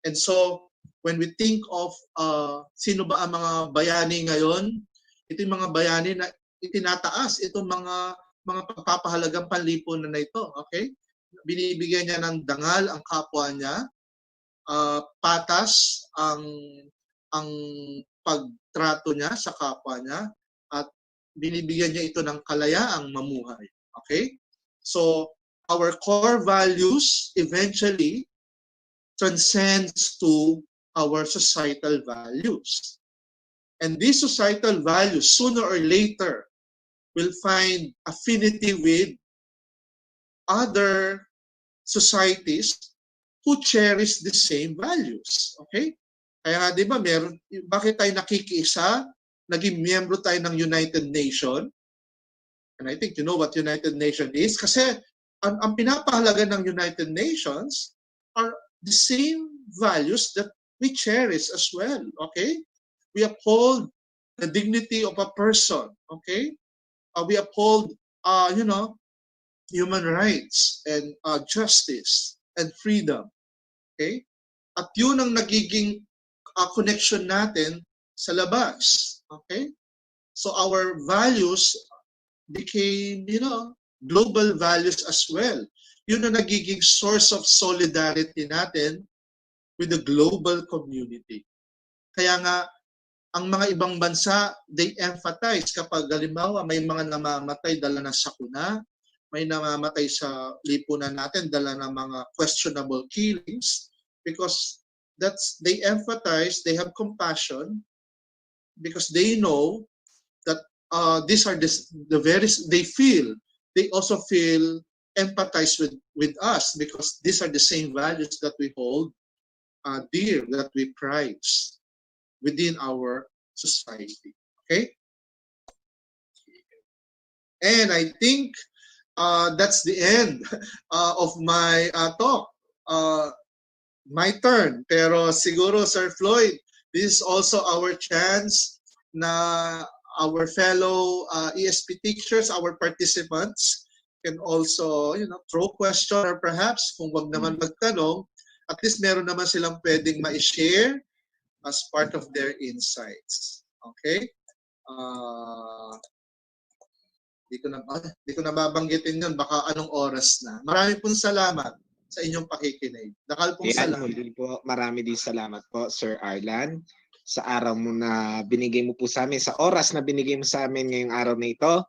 And so, when we think of sino ba ang mga bayani ngayon, ito yung mga bayani na itinataas itong mga pagpapahalagang panlipunan na ito, okay? Binibigyan niya ng dangal ang kapwa niya, patas ang pagtrato niya sa kapwa niya at binibigyan niya ito ng kalayaang mamuhay. Okay? So, our core values eventually transcends to our societal values. And these societal values, sooner or later, will find affinity with other societies who cherish the same values. Okay? Kaya nga, di ba, bakit tayo nakikiisa? Naging miyembro tayo ng United Nations. And I think you know what United Nations is. Kasi ang pinapahalaga ng United Nations are the same values that we cherish as well. Okay? We uphold the dignity of a person. Okay? We uphold, human rights and justice and freedom. Okay? At yun ang nagiging connection natin sa labas. Okay? So our values became, global values as well. Yun ang nagiging source of solidarity natin with the global community. Kaya nga, ang mga ibang bansa, they emphasize kapag halimbawa may mga namamatay dala ng sakuna, may namamatay sa lipunan natin dala ng mga questionable killings, because they empathize, they have compassion, because they know that these are they also feel empathize with us, because these are the same values that we hold dear, that we prize within our society. Okay? And I think that's the end of my talk. My turn. Pero siguro, Sir Floyd, this is also our chance na our fellow ESP teachers, our participants, can also, throw question, or perhaps kung wag naman magtanong, at least meron naman silang pwedeng ma-share as part of their insights. Okay? Di ko na babanggitin yun, baka anong oras na. Marami pong salamat sa inyong pakikinig. Dakal pong salamat. Po, marami din salamat po, Sir Arlan, sa araw mo na binigay mo po sa amin, sa oras na binigay mo sa amin ngayong araw na ito.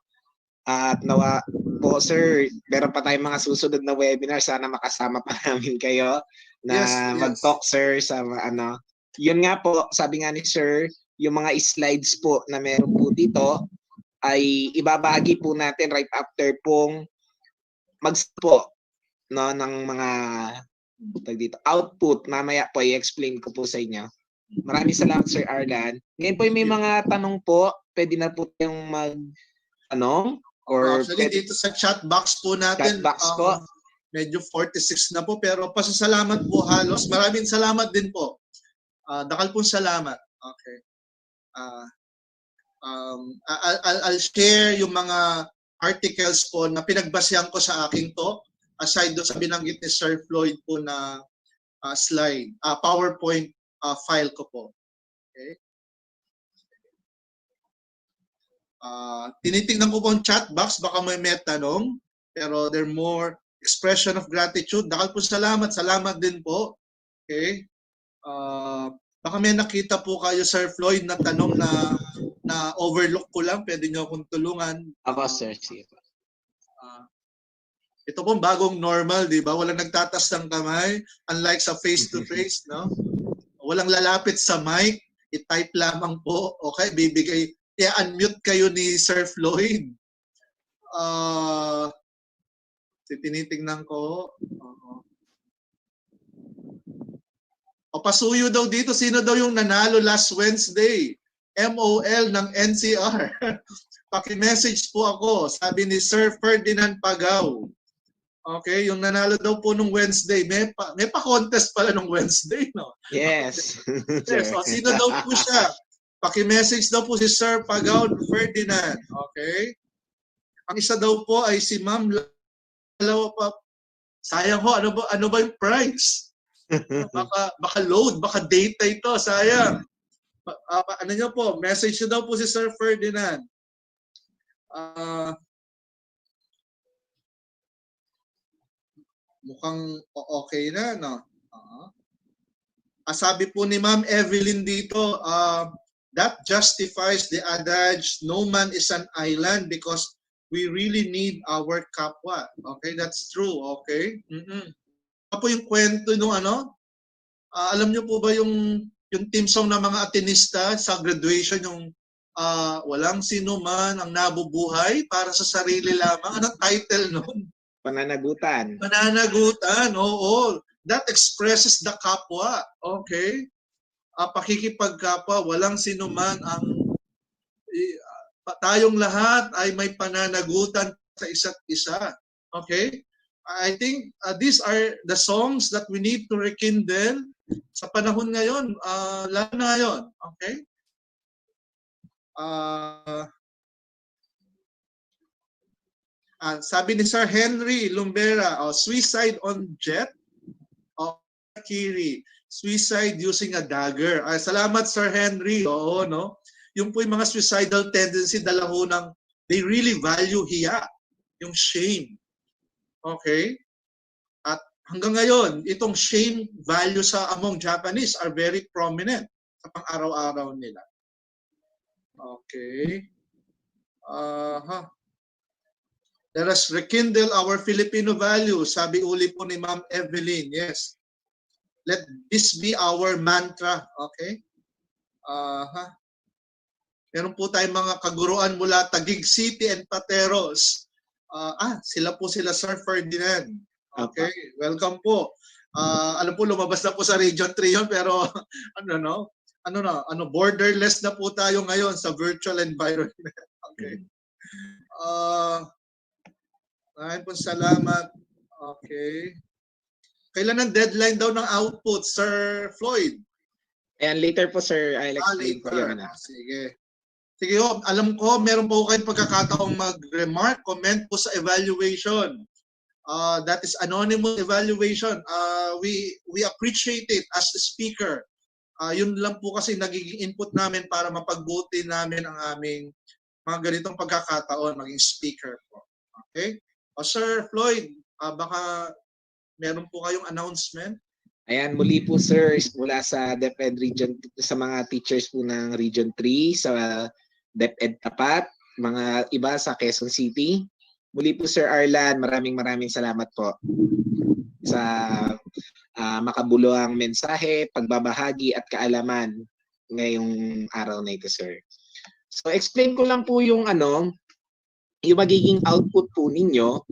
At nawa po, Sir, meron pa tayong mga susunod na webinar. Sana makasama pa namin kayo na mag-talk, Sir, sa ano. Yun nga po, sabi nga ni Sir, yung mga slides po na meron po dito ay ibabahagi po natin right after pong po, no, ng mga dito output. Mamaya po i-explain ko po sa inyo. Maraming salamat, Sir Arlan. Ngayon po may mga tanong po, pwede na po tayong mag-tanong. Or actually, dito sa chat box po natin, po. Medyo 46 na po, pero pasasalamat po halos. Maraming salamat din po. Dakal pong salamat. Okay. I'll share yung mga articles po na pinagbasehan ko sa aking talk, aside do sa binanggit ni Sir Floyd po na slide, PowerPoint file ko po. Okay. Tinitingnan ko po ang chat box, baka may tanong, pero there more expression of gratitude. Dakal po salamat. Salamat din po. Okay. Baka may nakita po kayo, Sir Floyd, na tanong na overlook ko lang. Pwede nyo akong tulungan. Ako, Sir. Ito pong bagong normal, di ba? Walang nagtatas ng kamay. Unlike sa face-to-face, no? Walang lalapit sa mic. I-type lamang po. Okay, bibigay. I-unmute kayo ni Sir Floyd. Tinitingnan ko. O pasuyo daw dito, sino daw yung nanalo last Wednesday? MOL ng NCR. Paki-message po ako. Sabi ni Sir Ferdinand Pagaw. Okay, yung nanalo daw po nung Wednesday. May pa-contest pala nung Wednesday, no? Yes. Yes, o sino daw po siya? Paki-message daw po si Sir Pagaw Ferdinand. Okay? Ang isa daw po ay si Ma'am Lalawa pa. Sayang ho, ano ba yung price? Baka load, baka data ito, sayang. Ano nyo po, message nyo daw po si Sir Ferdinand. Mukhang okay na, no? Sabi po ni Ma'am Evelyn dito, that justifies the adage, no man is an island because we really need our kapwa. Okay, that's true. Okay. Ano po yung kwento nung ano? Alam niyo po ba yung team song ng mga Atenista sa graduation, yung walang sino man ang nabubuhay para sa sarili lamang. Anong title nun? Pananagutan. Pananagutan, oo. That expresses the kapwa. Okay? Pakikipagkapwa, walang sino man ang tayong lahat ay may pananagutan sa isa't isa. Okay? I think these are the songs that we need to rekindle sa panahon ngayon, lalo na ngayon. Okay? Sabi ni Sir Henry Lumbera, suicide on jet, Kiri, suicide using a dagger. Salamat Sir Henry. Oo, no? Yung po yung mga suicidal tendency, dala ho ng, they really value hiya, yung shame. Okay? At hanggang ngayon, itong shame value sa among Japanese are very prominent sa pang-araw-araw nila. Okay. Let us rekindle our Filipino values. Sabi uli po ni Ma'am Evelyn. Yes. Let this be our mantra. Okay? Meron po tayong mga kaguruan mula Taguig City and Pateros. Sila po sila Sir Ferdinand. Okay? Welcome po. Alam po, lumabas na po sa Region 3 yun, pero borderless na po tayo ngayon sa virtual environment. Okay. Maraming po salamat. Okay. Kailan ang deadline daw ng output, Sir Floyd? And later po, sir, I'll explain po yun. Sige. Sige, alam ko, meron po kayong pagkakataong mag-remark, comment po sa evaluation. That is anonymous evaluation. We appreciate it as a speaker. Yun lang po kasi nagiging input namin para mapagbuti namin ang aming mga ganitong pagkakataon, maging speaker po. Okay? Sir Floyd, baka meron po kayong announcement? Ayan, muli po sir, mula sa DepEd Region, sa mga teachers po ng Region 3, sa DepEd Tapat, mga iba sa Quezon City. Muli po Sir Arlan, maraming salamat po sa makabuluhang mensahe, pagbabahagi at kaalaman ngayong araw na ito, sir. So explain ko lang po yung yung magiging output po ninyo.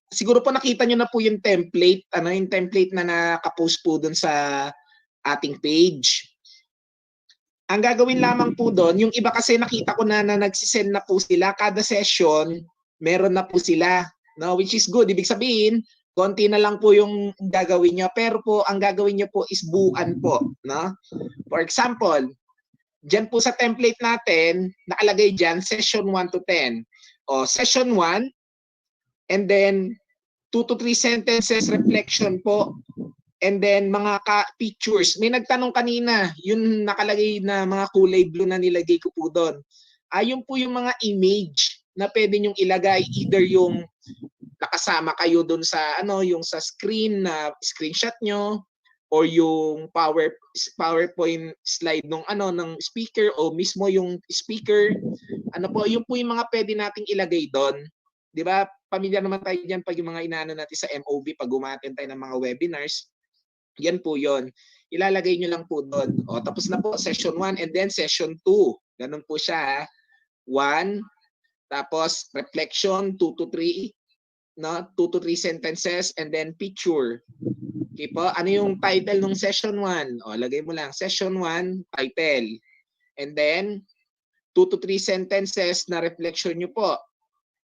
Siguro po nakita nyo na po yung template, yung template na nakapost po dun sa ating page. Ang gagawin lamang po doon, yung iba kasi nakita ko na nagsisend na po sila, kada session, meron na po sila, no? Which is good. Ibig sabihin, konti na lang po yung gagawin nyo, pero po ang gagawin nyo po is buuan po, no? For example, dyan po sa template natin, nakalagay dyan, session 1 to 10. O, session 1, and then 2 to 3 sentences reflection po, and then mga pictures. May nagtanong kanina, yun nakalagay na mga kulay blue na nilagay ko po doon. Yun po yung mga image na pwede nyong ilagay, either yung nakasama kayo doon sa yung sa screen na screenshot nyo, or yung PowerPoint slide ng ng speaker, o mismo yung speaker. Yun po yung mga pwede nating ilagay doon. 'Di ba? Pamilyar naman tayo diyan pag yung mga inaano natin sa MOB pag umattend tayo ng mga webinars. Yan po 'yon. Ilalagay nyo lang po doon. O tapos na po session 1 and then session 2. Ganun po siya. 1, tapos reflection 2 to 3, no? 2 to 3 sentences and then picture. Okay po, ano yung title ng session 1? O, lagay mo lang, session 1, title. And then, 2 to 3 sentences na reflection nyo po.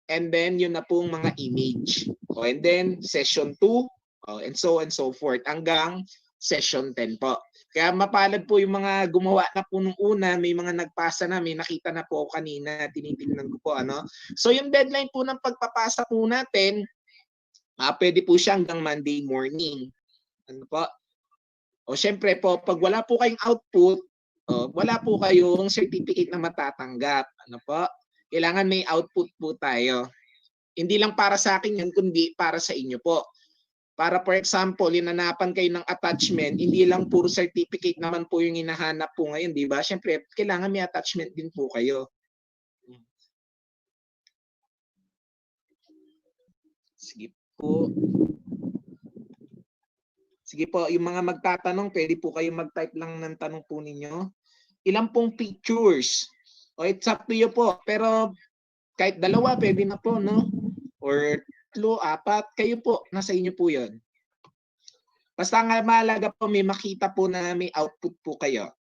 And then, yun na pong mga image. O, and then, session 2, and so on and so forth, hanggang session 10 po. Kaya mapalad po yung mga gumawa na po nung una, may mga nagpasa na, may nakita na po kanina, tinitingnan ko po, So, yung deadline po ng pagpapasa po natin, pwede po siya hanggang Monday morning. O syempre po, pag wala po kayong output, wala po kayong certificate na matatanggap. Kailangan may output po tayo. Hindi lang para sa akin yan, kundi para sa inyo po. Para for example, hinanapan kayo ng attachment, hindi lang puro certificate naman po yung hinahanap po ngayon, di ba? Siyempre, kailangan may attachment din po kayo. Sige po. Sige po, yung mga magtatanong, pwede po kayo mag-type lang ng tanong po ninyo. Ilan pong pictures? O it's up to you po. Pero kahit dalawa, pwede na po, no? Or 3, 4, kayo po. Nasa inyo po yun. Basta nga mahalaga po, may makita po na may output po kayo.